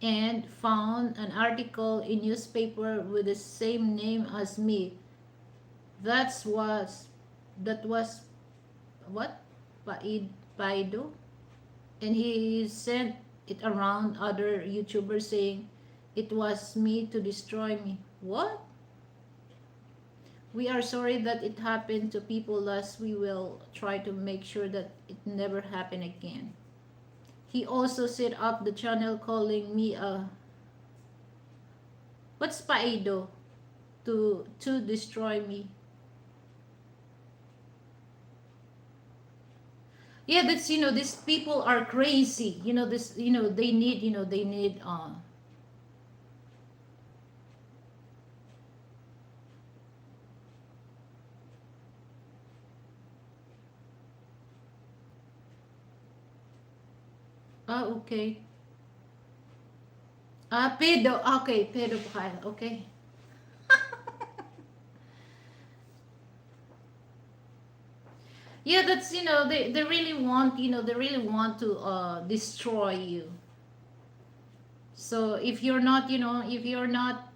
[SPEAKER 1] and found an article in newspaper with the same name as me. That's was that was what? Paido? And he sent it around other YouTubers saying it was me to destroy me. What? We are sorry that it happened to people, thus we will try to make sure that it never happen again. He also set up the channel calling me a what's Paido to destroy me. Yeah, that's these people are crazy. This they need okay. Pedo. Okay, pedophile. Okay. Yeah, that's they really want to destroy you. So if you're not if you're not,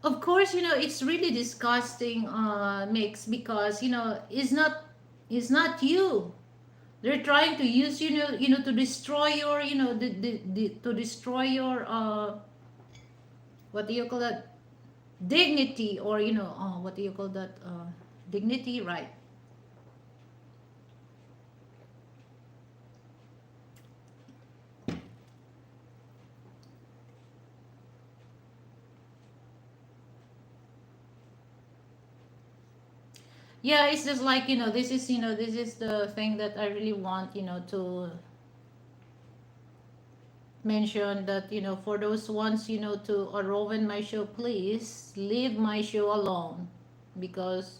[SPEAKER 1] of course it's really disgusting, mix, because it's not you. They're trying to use to destroy your to destroy your what do you call that, dignity, or what do you call that, dignity, right? Yeah, it's just like this is the thing that I really want to mention, that for those ones to ruin my show, please leave my show alone, because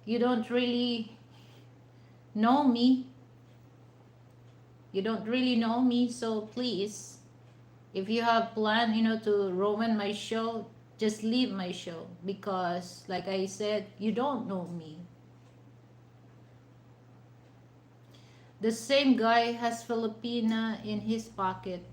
[SPEAKER 1] you don't really know me. You don't really know me, so please, if you have planned to ruin my show, just leave my show, because like I said, you don't know me. The same guy has Filipina in his pocket.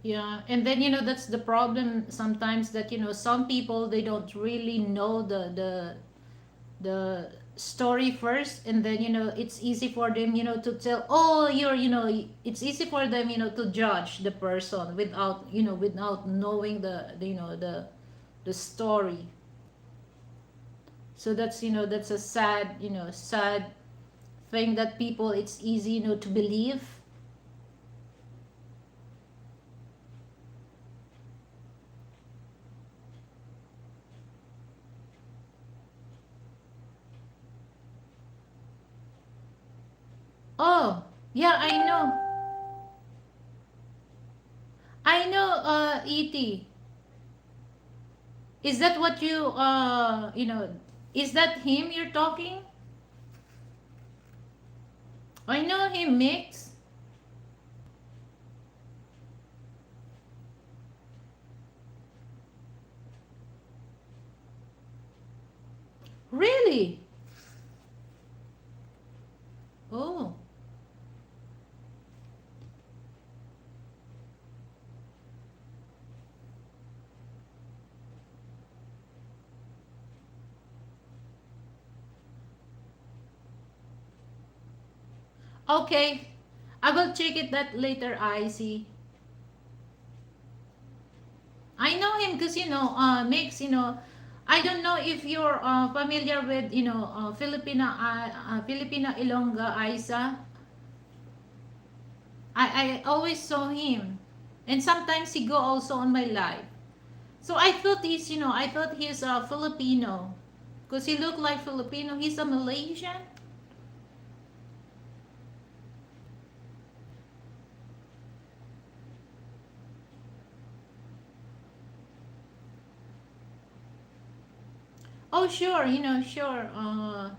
[SPEAKER 1] Yeah, and then that's the problem sometimes, that some people, they don't really know the story first, and then it's easy for them to tell, oh, you're it's easy for them to judge the person without without knowing the story. So that's that's a sad sad thing, that people, it's easy to believe. Oh, yeah, I know, et, is that what you is that him you're talking? I know him, Mix. Really? Oh, okay. I will check it that later. I see. I know him because Mix. I don't know if you're familiar with Filipina Ilongga Isa. I always saw him, and sometimes he go also on my live. So I thought he's a Filipino, because he looked like Filipino. He's a Malaysian. Oh, sure, sure.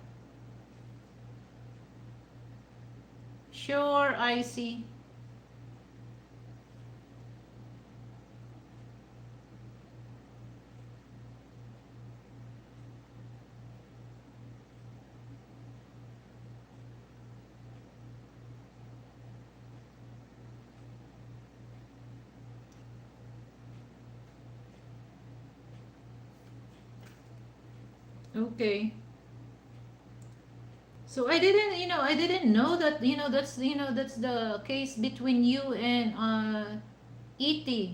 [SPEAKER 1] Sure, I see. Okay. So I didn't, I didn't know that, that's the case between you and ET.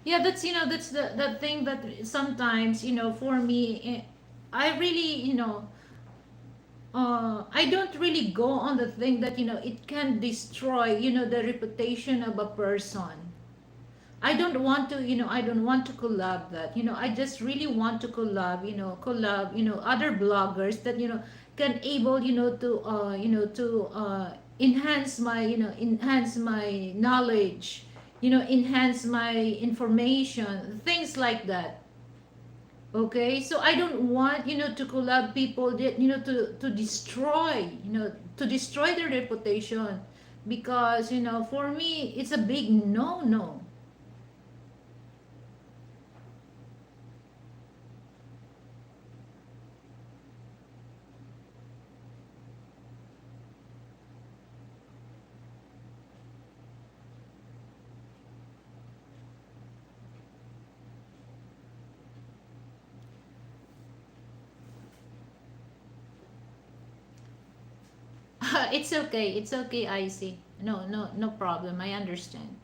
[SPEAKER 1] Yeah, that's, that's the thing that sometimes, for me, I really, I don't really go on the thing that, it can destroy, the reputation of a person. I don't want to, I don't want to collab that. I just really want to collab, other bloggers that, can able, to enhance my, enhance my knowledge, enhance my information, things like that. Okay, so I don't want, to collab people that, to destroy, to destroy their reputation, because, for me, it's a big no. It's okay. It's okay, I see. No, no problem. I understand.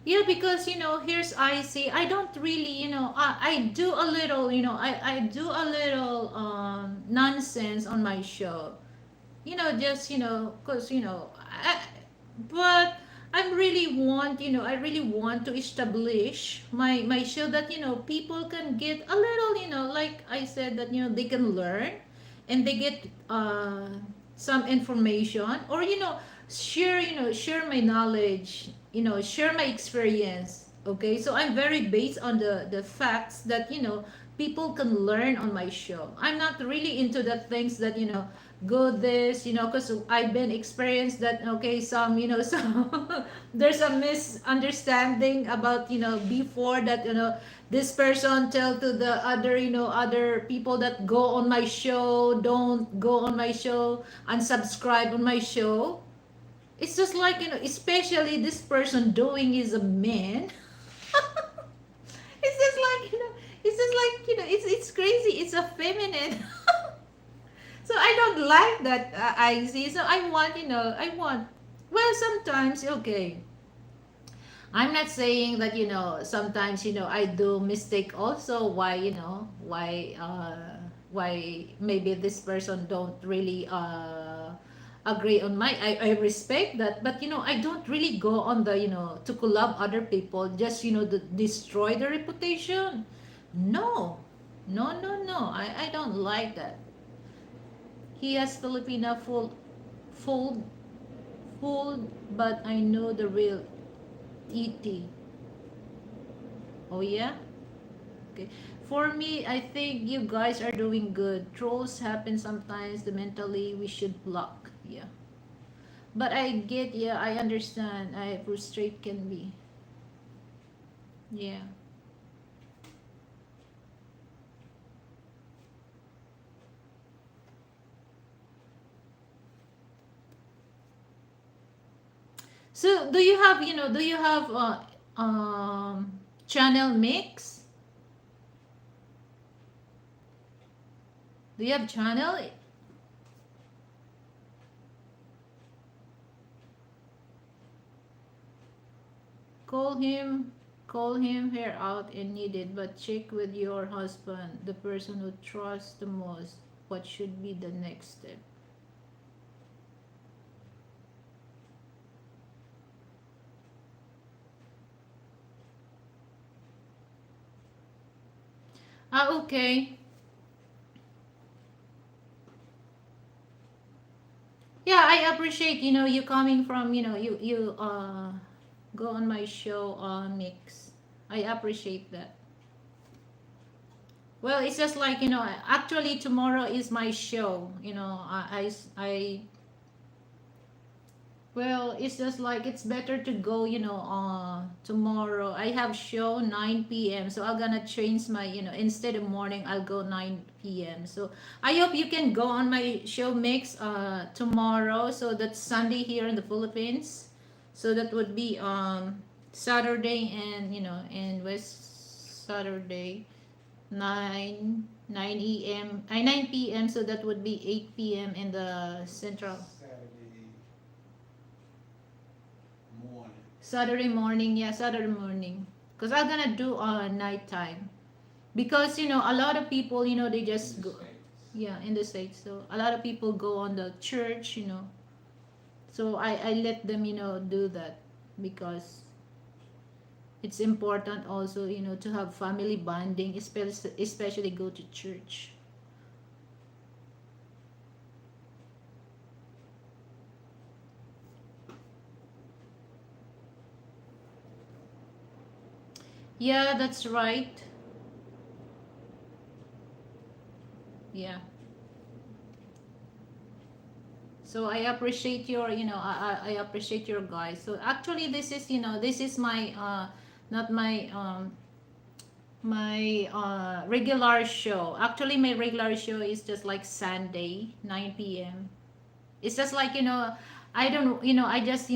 [SPEAKER 1] Yeah, because, here's I see. I don't really, I do a little, I do a little nonsense on my show. Just, because, but I really want, I really want to establish my show that, people can get a little, like I said, that, they can learn, and they get some information, or, share, share my knowledge, share my experience. Okay, so I'm very based on the facts that, people can learn on my show. I'm not really into the things that, go this, because I've been experienced that, okay, some, some there's a misunderstanding about, before that, this person tell to the other, other people that go on my show, don't go on my show, unsubscribe on my show. It's just like, especially this person doing is a man. It's just like, it's just like, it's crazy, it's a feminine. So I don't like that, I see. So I want, I want. Well, sometimes, okay. I'm not saying that, sometimes, I do mistake also. Why, why maybe this person don't really agree on my. I respect that, but, I don't really go on the, to collab other people just, to destroy the reputation. No, no. I don't like that. He has Filipina full, full, but I know the real ET. Oh yeah? Okay. For me, I think you guys are doing good. Trolls happen sometimes. The mentally we should block. Yeah. But I get, yeah, I understand. I frustrate can be. Yeah. So do you have, do you have channel mix? Do you have channel? Call him, call him here out and needed, but check with your husband, the person who trusts the most. What should be the next step? Ah, okay. Yeah, I appreciate, you coming from, you go on my show, mix. I appreciate that. Well, it's just like, actually tomorrow is my show. Well, it's just like it's better to go, tomorrow. I have show 9 p.m. So I'm gonna change my, instead of morning, I'll go 9 p.m. So I hope you can go on my show mix tomorrow. So that's Sunday here in the Philippines. So that would be Saturday and West Saturday 9 a.m. 9 p.m. So that would be 8 p.m. in the central. Saturday morning, yeah, Saturday morning. Because I'm gonna do nighttime. Because, a lot of people, they just go, yeah, in the States. So a lot of people go on the church. So I let them, do that because it's important also, to have family bonding, especially go to church. Yeah, that's right. Yeah. So I appreciate your, I appreciate your guys. So actually this is, this is my not my regular show. Actually my regular show is just like Sunday 9 p.m. It's just like, I don't, I just,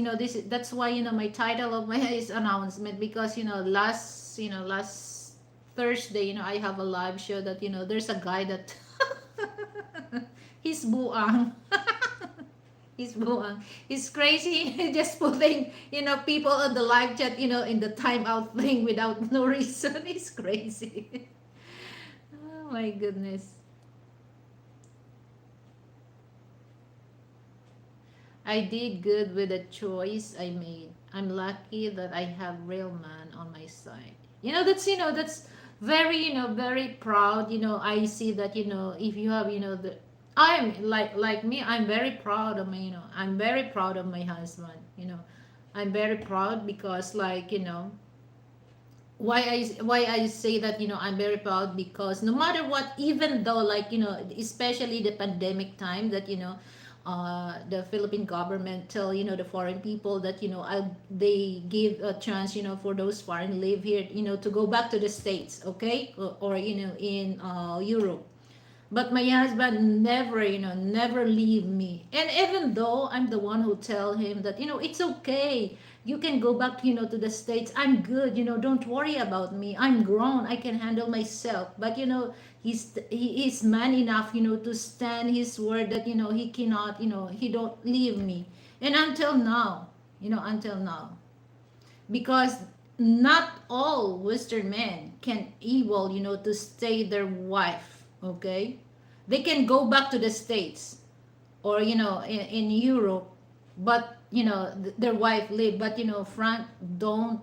[SPEAKER 1] that's why, my title of my is announcement because, last Thursday, I have a live show that, there's a guy that he's buang. He's buang. He's crazy. Just putting, people on the live chat, in the timeout thing without no reason. He's crazy. Oh my goodness. I did good with the choice I made. I'm lucky that I have real man on my side. That's very, very proud. I see that, if you have, I'm like me, I'm very proud of I'm very proud of my husband. I'm very proud because like, why I say that, I'm very proud because no matter what, even though like, especially the pandemic time that, the Philippine government tell, the foreign people that, they give a chance, for those foreign live here, to go back to the States, okay, or in Europe. But my husband never, never leave me. And even though I'm the one who tell him that, it's okay. You can go back, to the States. I'm good, don't worry about me. I'm grown. I can handle myself. But, he is man enough, to stand his word that, he cannot, he don't leave me. And until now. Because not all Western men can able, to stay their wife, okay? They can go back to the States or, in Europe, but, their wife live. But, Frank don't,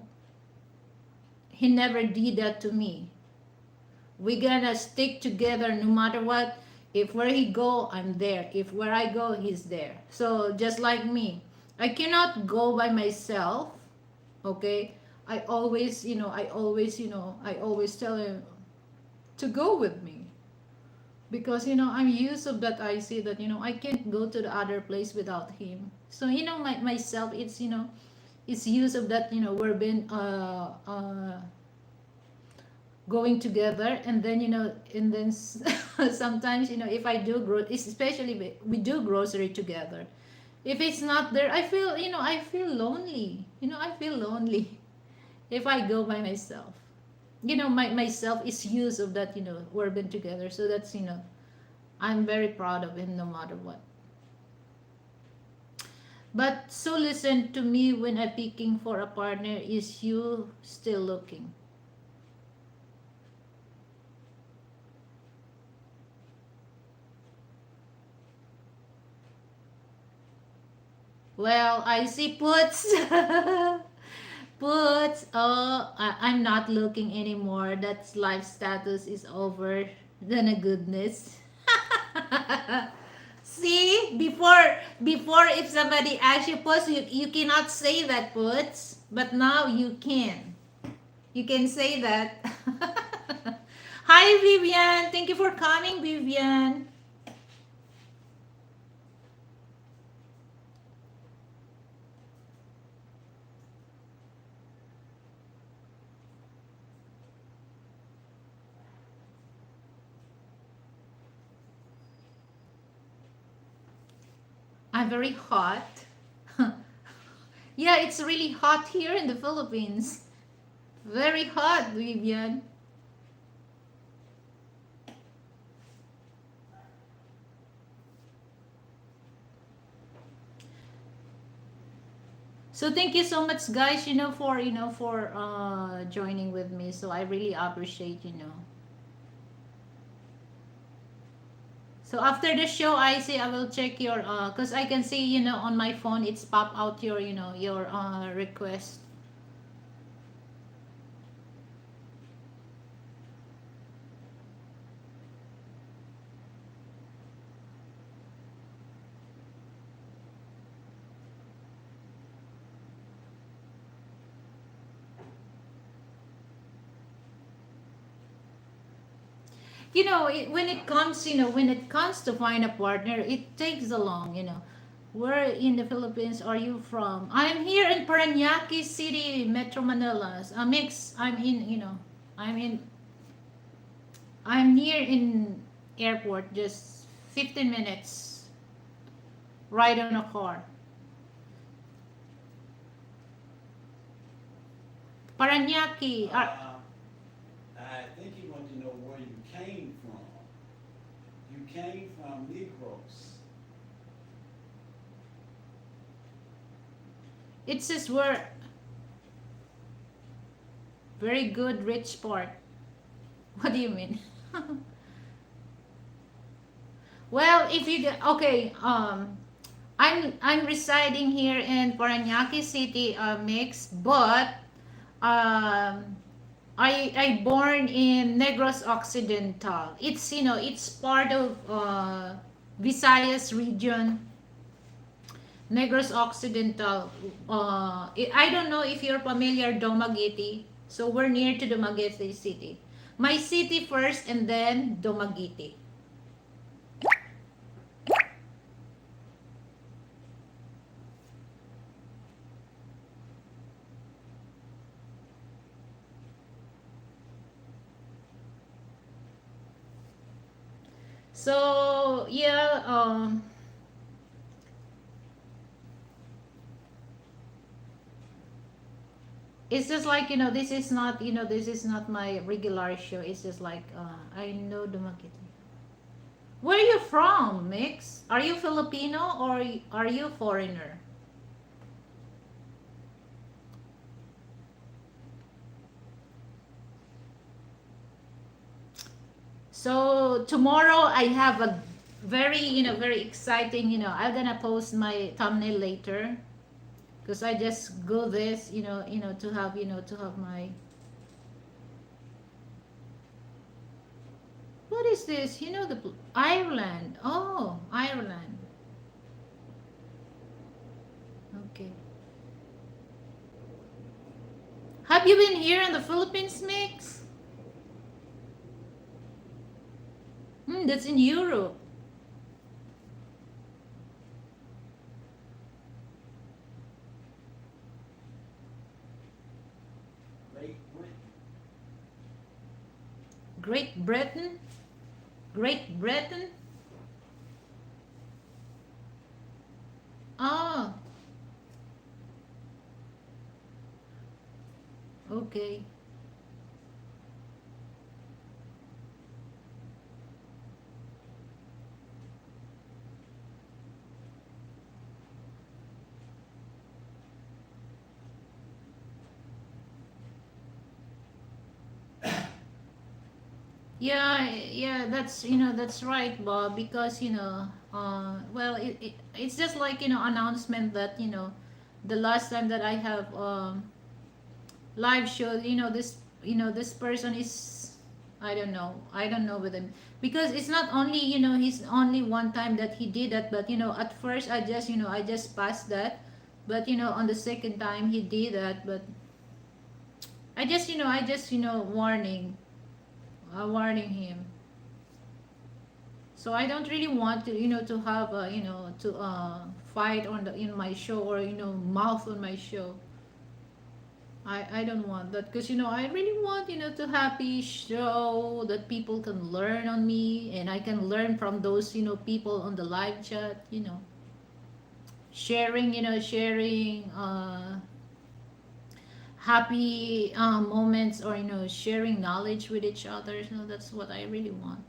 [SPEAKER 1] he never did that to me. We gonna stick together no matter what. If where he go, I'm there. If where I go, he's there. So just like me, I cannot go by myself, okay. I always tell him to go with me because, I'm used of that. I see that, I can't go to the other place without him. So, myself, it's use of that, we've been going together. And then, sometimes, if I do especially we do grocery together. If it's not there, I feel lonely. I feel lonely if I go by myself. Myself is used of that, we've been together. So that's, I'm very proud of him no matter what. But so listen to me, when I'm picking for a partner, is you still looking? Well, I see puts. Puts. Oh, I'm not looking anymore. That's life status is over. Than a goodness. See, before if somebody asks you puts, you cannot say that puts, but now you can. You can say that. Hi, Vivian. Thank you for coming, Vivian. I'm very hot. Yeah, it's really hot here in the Philippines. Very hot, Vivian. So thank you so much, guys. For joining with me. So I really appreciate. So after the show, I say I will check your cause I can see on my phone it's pop out your request. When it comes to find a partner, it takes a long. Where in the Philippines are you from? I'm here in Parañaque City, Metro Manila. A mix. I'm in. I'm near in airport. Just 15 minutes ride on a car. Parañaque.
[SPEAKER 2] I think he wanted to know where you came from. You came from Negros.
[SPEAKER 1] It says we're very good, rich part. What do you mean? Well, if you get okay, I'm residing here in Parañaque City, mix, but um, I born in Negros Occidental. It's part of Visayas region, Negros Occidental. I don't know if you're familiar Dumaguete. So we're near to Dumaguete City. My city first, and then Dumaguete. So yeah, it's just like this is not my regular show. It's just like I know Dumaguete. Where are you from, Mix? Are you Filipino or are you foreigner? So tomorrow I have a very exciting. I'm gonna post my thumbnail later because I just go this, to have my. What is this? Ireland. Oh, Ireland. Okay. Have you been here in the Philippines, Mix? That's in Europe.
[SPEAKER 2] Great Britain.
[SPEAKER 1] Great Britain. Great Britain. Oh, okay. Yeah, yeah, that's right, Bob. Because well, it's just like announcement that the last time that I have live show, this person is, I don't know with him because it's not only he's only one time that he did that, but at first I just passed that, but on the second time he did that, but I just warning. warning him. So I don't really want to, to have, to fight on the in my show, or mouth on my show. I don't want that, because I really want, to happy show that people can learn on me, and I can learn from those, people on the live chat, sharing happy moments, or sharing knowledge with each other. That's what I really want.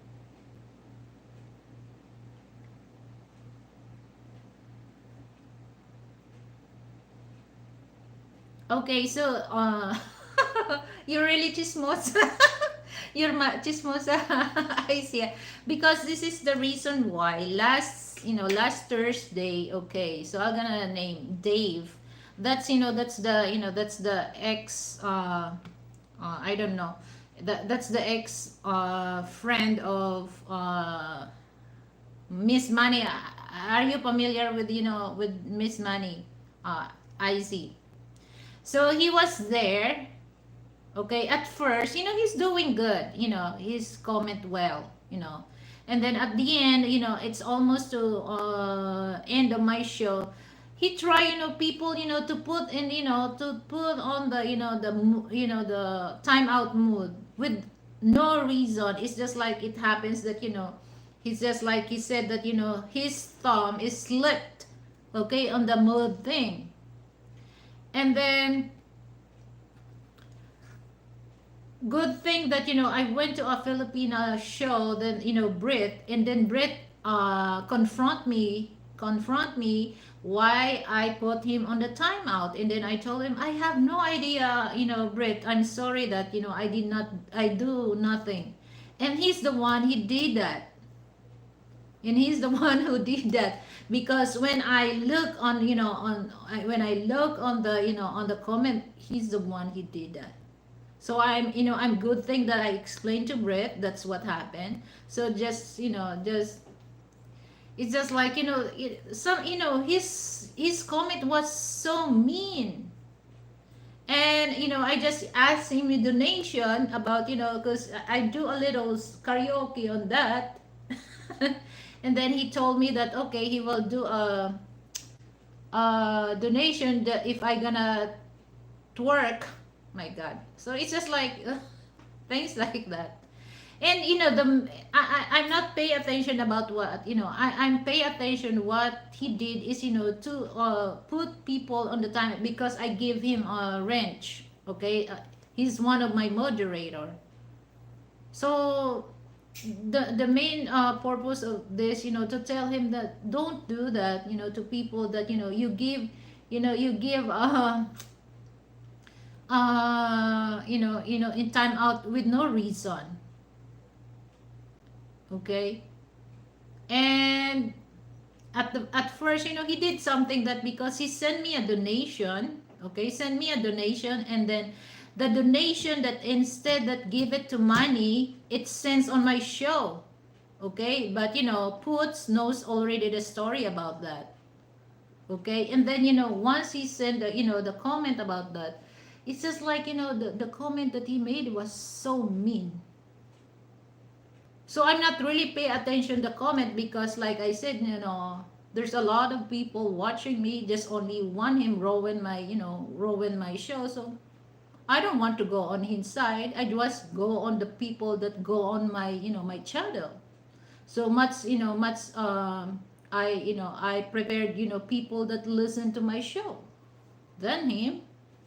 [SPEAKER 1] Okay, so you're really chismosa. You're chismosa. I see. Because this is the reason why last Thursday. Okay, so I'm gonna name Dave. That's the ex. I don't know. That's the ex friend of Miss Money. Are you familiar with Miss Money? I see. So he was there. Okay, at first, he's doing good. He's comment well. And then at the end, it's almost to end of my show. He try, people, to put in, to put on the, the timeout mood with no reason. It's just like it happens that, he's just like he said that, his thumb is slipped, okay, on the mood thing. And then good thing that I went to a Filipina show, then Brit, and then Brit confront me why I put him on the timeout. And then I told him I have no idea, Brit, I'm sorry that I do nothing. And he's the one, he did that. And he's the one who did that, because when I look on, when I look on the, on the comment, he's the one, he did that. So I'm good thing that I explained to Brett that's what happened. So just, just it's just like, some, his comment was so mean. And I just asked him a donation about, because I do a little karaoke on that. And then he told me that okay, he will do a donation that if I gonna twerk. My God. So it's just like things like that. And I'm not pay attention about what, I'm pay attention what he did is, to put people on the time, because I give him a wrench. Okay, he's one of my moderator. So the main purpose of this, to tell him that don't do that, to people that, you give in time out with no reason. Okay. And at first, he did something that, because he sent me a donation. Okay, send me a donation, and then the donation that instead that give it to money, it sends on my show. Okay, but Puts knows already the story about that. Okay, and then once he sent the comment about that, it's just like the comment that he made was so mean. So I'm not really pay attention to comment, because like I said, there's a lot of people watching me, just only want him ruin my show. So I don't want to go on his side. I just go on the people that go on my my channel. So much, I prepared, people that listen to my show than him.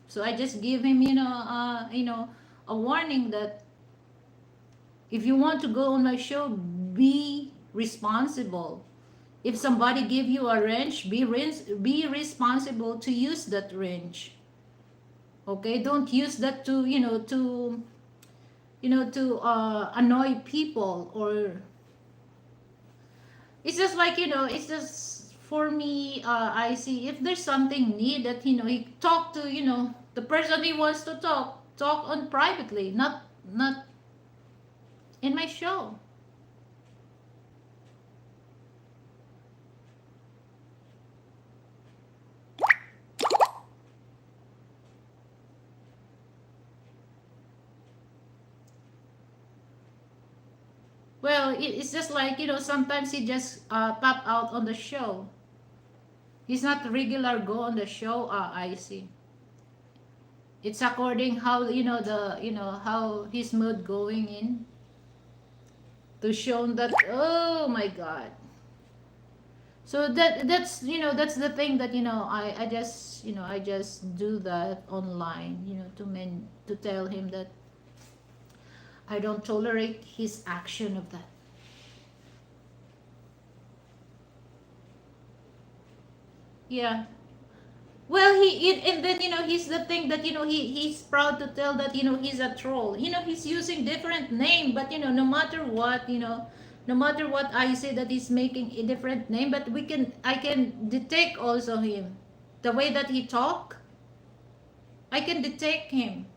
[SPEAKER 1] So I just give him, a warning that if you want to go on my show, be responsible. If somebody give you a wrench, be responsible to use that wrench. Okay, don't use that to to annoy people. Or it's just like it's just for me. I see if there's something need that he talk to the person he wants to talk on privately, not in my show. Well, it's just like, sometimes he just pop out on the show. He's not regular go on the show. Ah, I see. It's according how, how his mood going in to show that, oh my god. So that's the thing that, I just do that online, to tell him that I don't tolerate his action of that. Yeah. Well, and then, he's the thing that, he's proud to tell that, he's a troll. He's using different name, but, no matter what, no matter what I say that he's making a different name, but I can detect also him. The way that he talk, I can detect him.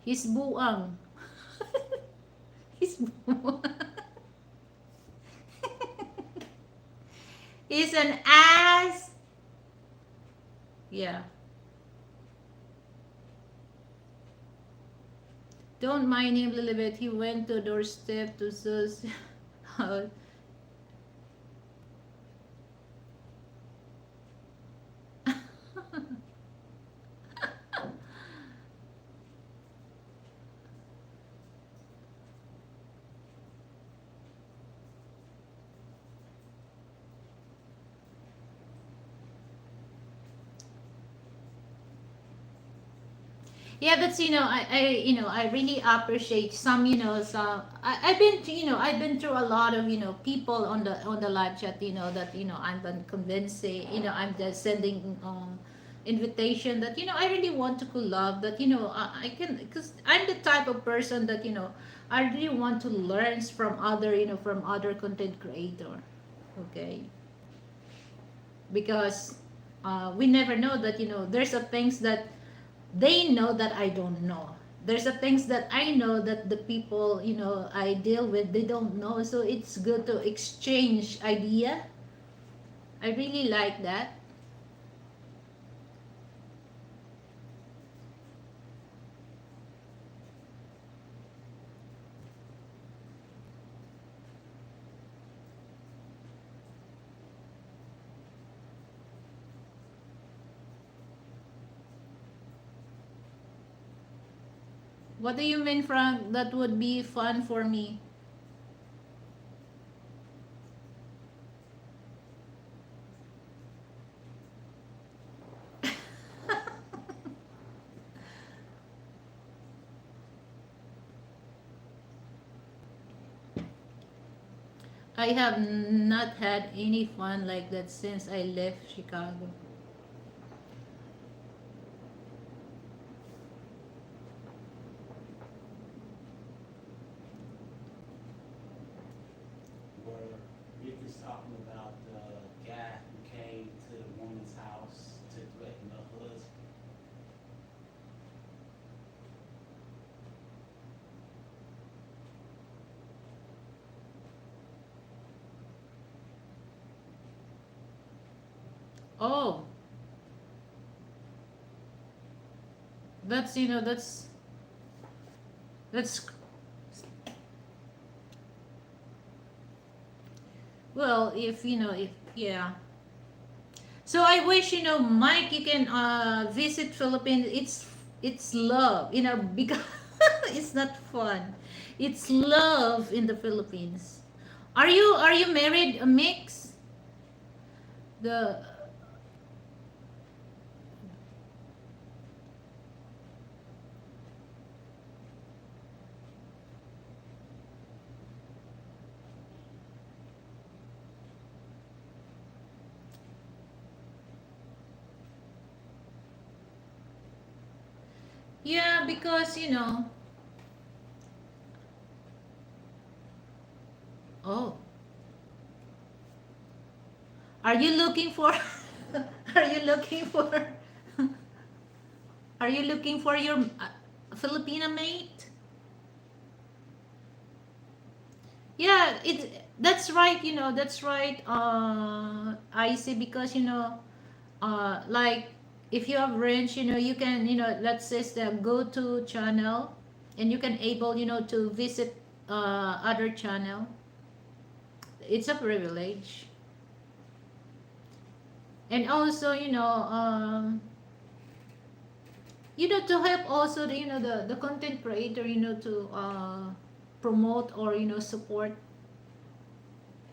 [SPEAKER 1] He's buang. He's buang. He's an ass. Yeah. Don't mind him a little bit. He went to doorstep to Sus. Yeah, that's, I really appreciate some, I've been I've been through a lot of, people on the live chat, that, I'm been convincing, I'm just sending invitation that, I really want to collab, that, I can, because I'm the type of person that, I really want to learn from other, from other content creator. Okay, because we never know that, there's a things that they know that I don't know. There's a things that I know that the people, I deal with, they don't know. So it's good to exchange idea. I really like that. What do you mean, Frank? That would be fun for me. I have not had any fun like that since I left Chicago.
[SPEAKER 2] Where Rick is talking about the guy who came to the woman's house to threaten her husband.
[SPEAKER 1] Oh, that's, that's, well, if, if, yeah. So I wish, Mike, you can visit Philippines. It's love, because it's not fun. It's love in the Philippines. Are you married, a mix? The Yeah, because, oh, are you looking for are you looking for Are you looking for your Filipina mate? Yeah, that's right. That's right. I see, because like, if you have range, you can, let's say the go-to channel, and you can able, to visit other channel. It's a privilege. And also, to help also the, the content creator, to promote, or support.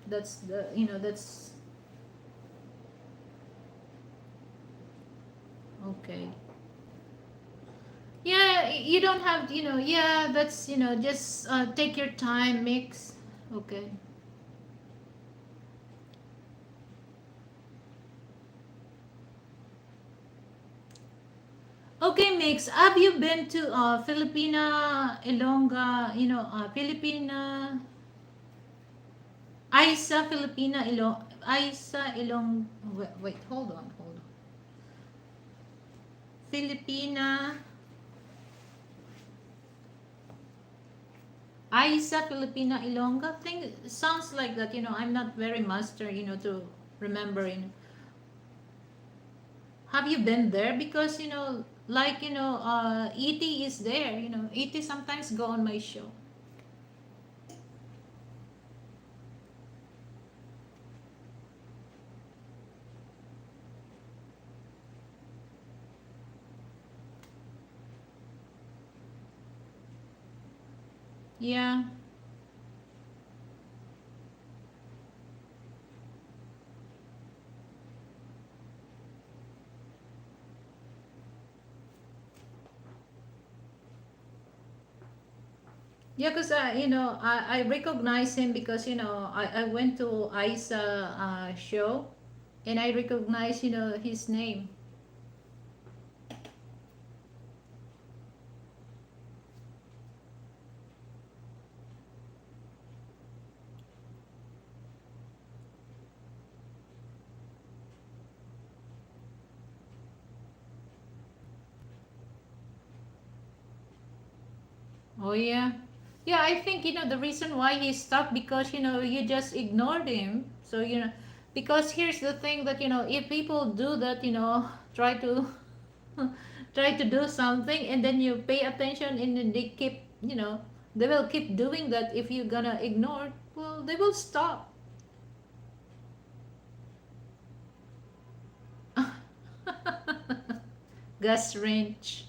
[SPEAKER 1] That's the, that's okay. Yeah, you don't have, yeah, that's, just take your time, mix. Okay. Okay, mix. Have you been to Filipina, Ilongga, Filipina, Isa, Filipina, Isa, wait, hold on. Filipina, Isa, Filipina, Ilongga thing sounds like that. I'm not very master, to remember. Have you been there? Because like, ET is there. ET sometimes go on my show. Yeah. Yeah, because I recognize him, because I went to Isa show, and I recognize his name. Oh yeah. Yeah, I think the reason why he stopped, because you just ignored him. So because here's the thing, that if people do that, try to try to do something, and then you pay attention, and then they keep, they will keep doing that. If you're gonna ignore, well, they will stop. Gas wrench.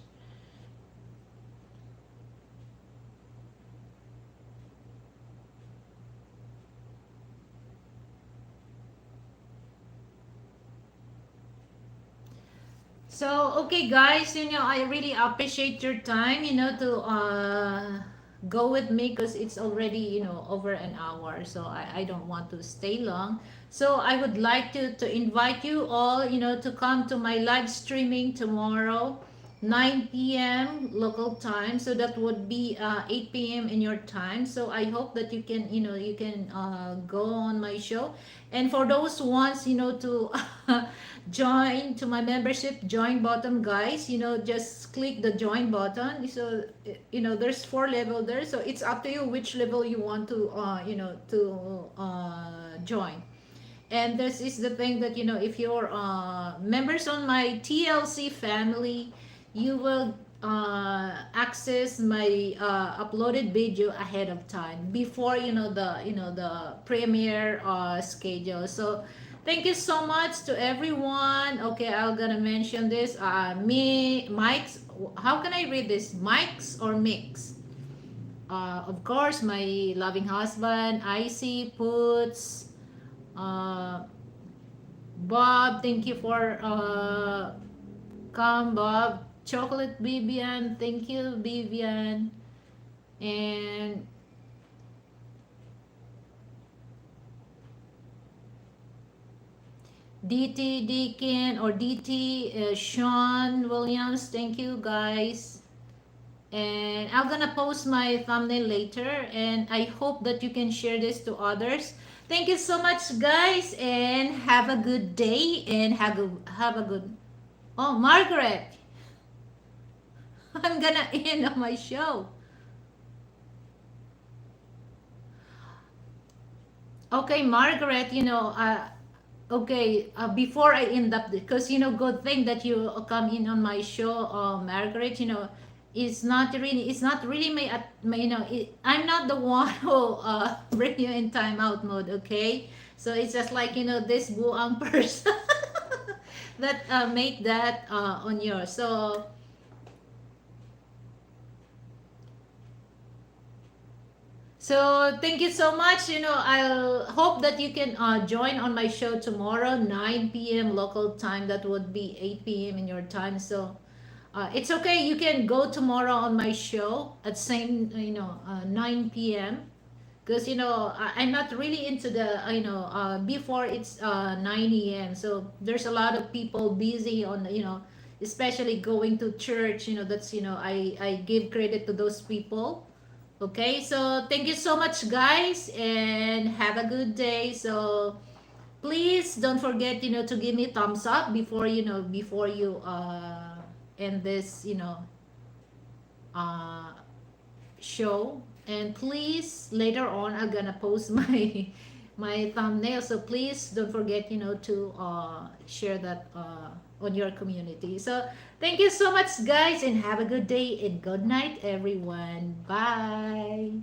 [SPEAKER 1] So, okay, guys, I really appreciate your time, to go with me, because it's already, over an hour. So, I don't want to stay long. So, I would like to invite you all, to come to my live streaming tomorrow, 9 p.m. local time. So, that would be 8 p.m. in your time. So, I hope that you can go on my show. And for those ones, to join to my membership join button, guys, just click the join button. So there's 4 level there, so it's up to you which level you want to join. And this is the thing, that if you're members on my TLC family, you will access my uploaded video ahead of time, before the premiere schedule. So thank you so much to everyone. Okay, I'm gonna mention this. Me, Mike's. How can I read this? Mike's or Mix? Of course, my loving husband, Icy, Puts, uh, Bob. Thank you for come, Bob. Chocolate Vivian. Thank you, Vivian. And DT Deacon, or DT Sean Williams. Thank you, guys. And I'm gonna post my thumbnail later, and I hope that you can share this to others. Thank you so much, guys, and have a good day, and have a good. Oh, Margaret. I'm gonna end on my show. Okay, Margaret, okay, before I end up, because, good thing that you come in on my show, Margaret, it's not really my I'm not the one who bring you in timeout mode, okay? So it's just like, this buang person that make that on yours. So, thank you so much. I'll hope that you can join on my show tomorrow, 9 p.m. local time. That would be 8 p.m. in your time. So it's okay. You can go tomorrow on my show at same 9 p.m. Because I'm not really into the before it's 9 a.m. So there's a lot of people busy on especially going to church. That's I give credit to those people. Okay, so thank you so much, guys, and have a good day. So please don't forget, to give me thumbs up before you end this, uh, show. And please later on, I'm gonna post my thumbnail. So please don't forget, to share that on your community. So thank you so much, guys, and have a good day and good night, everyone. Bye.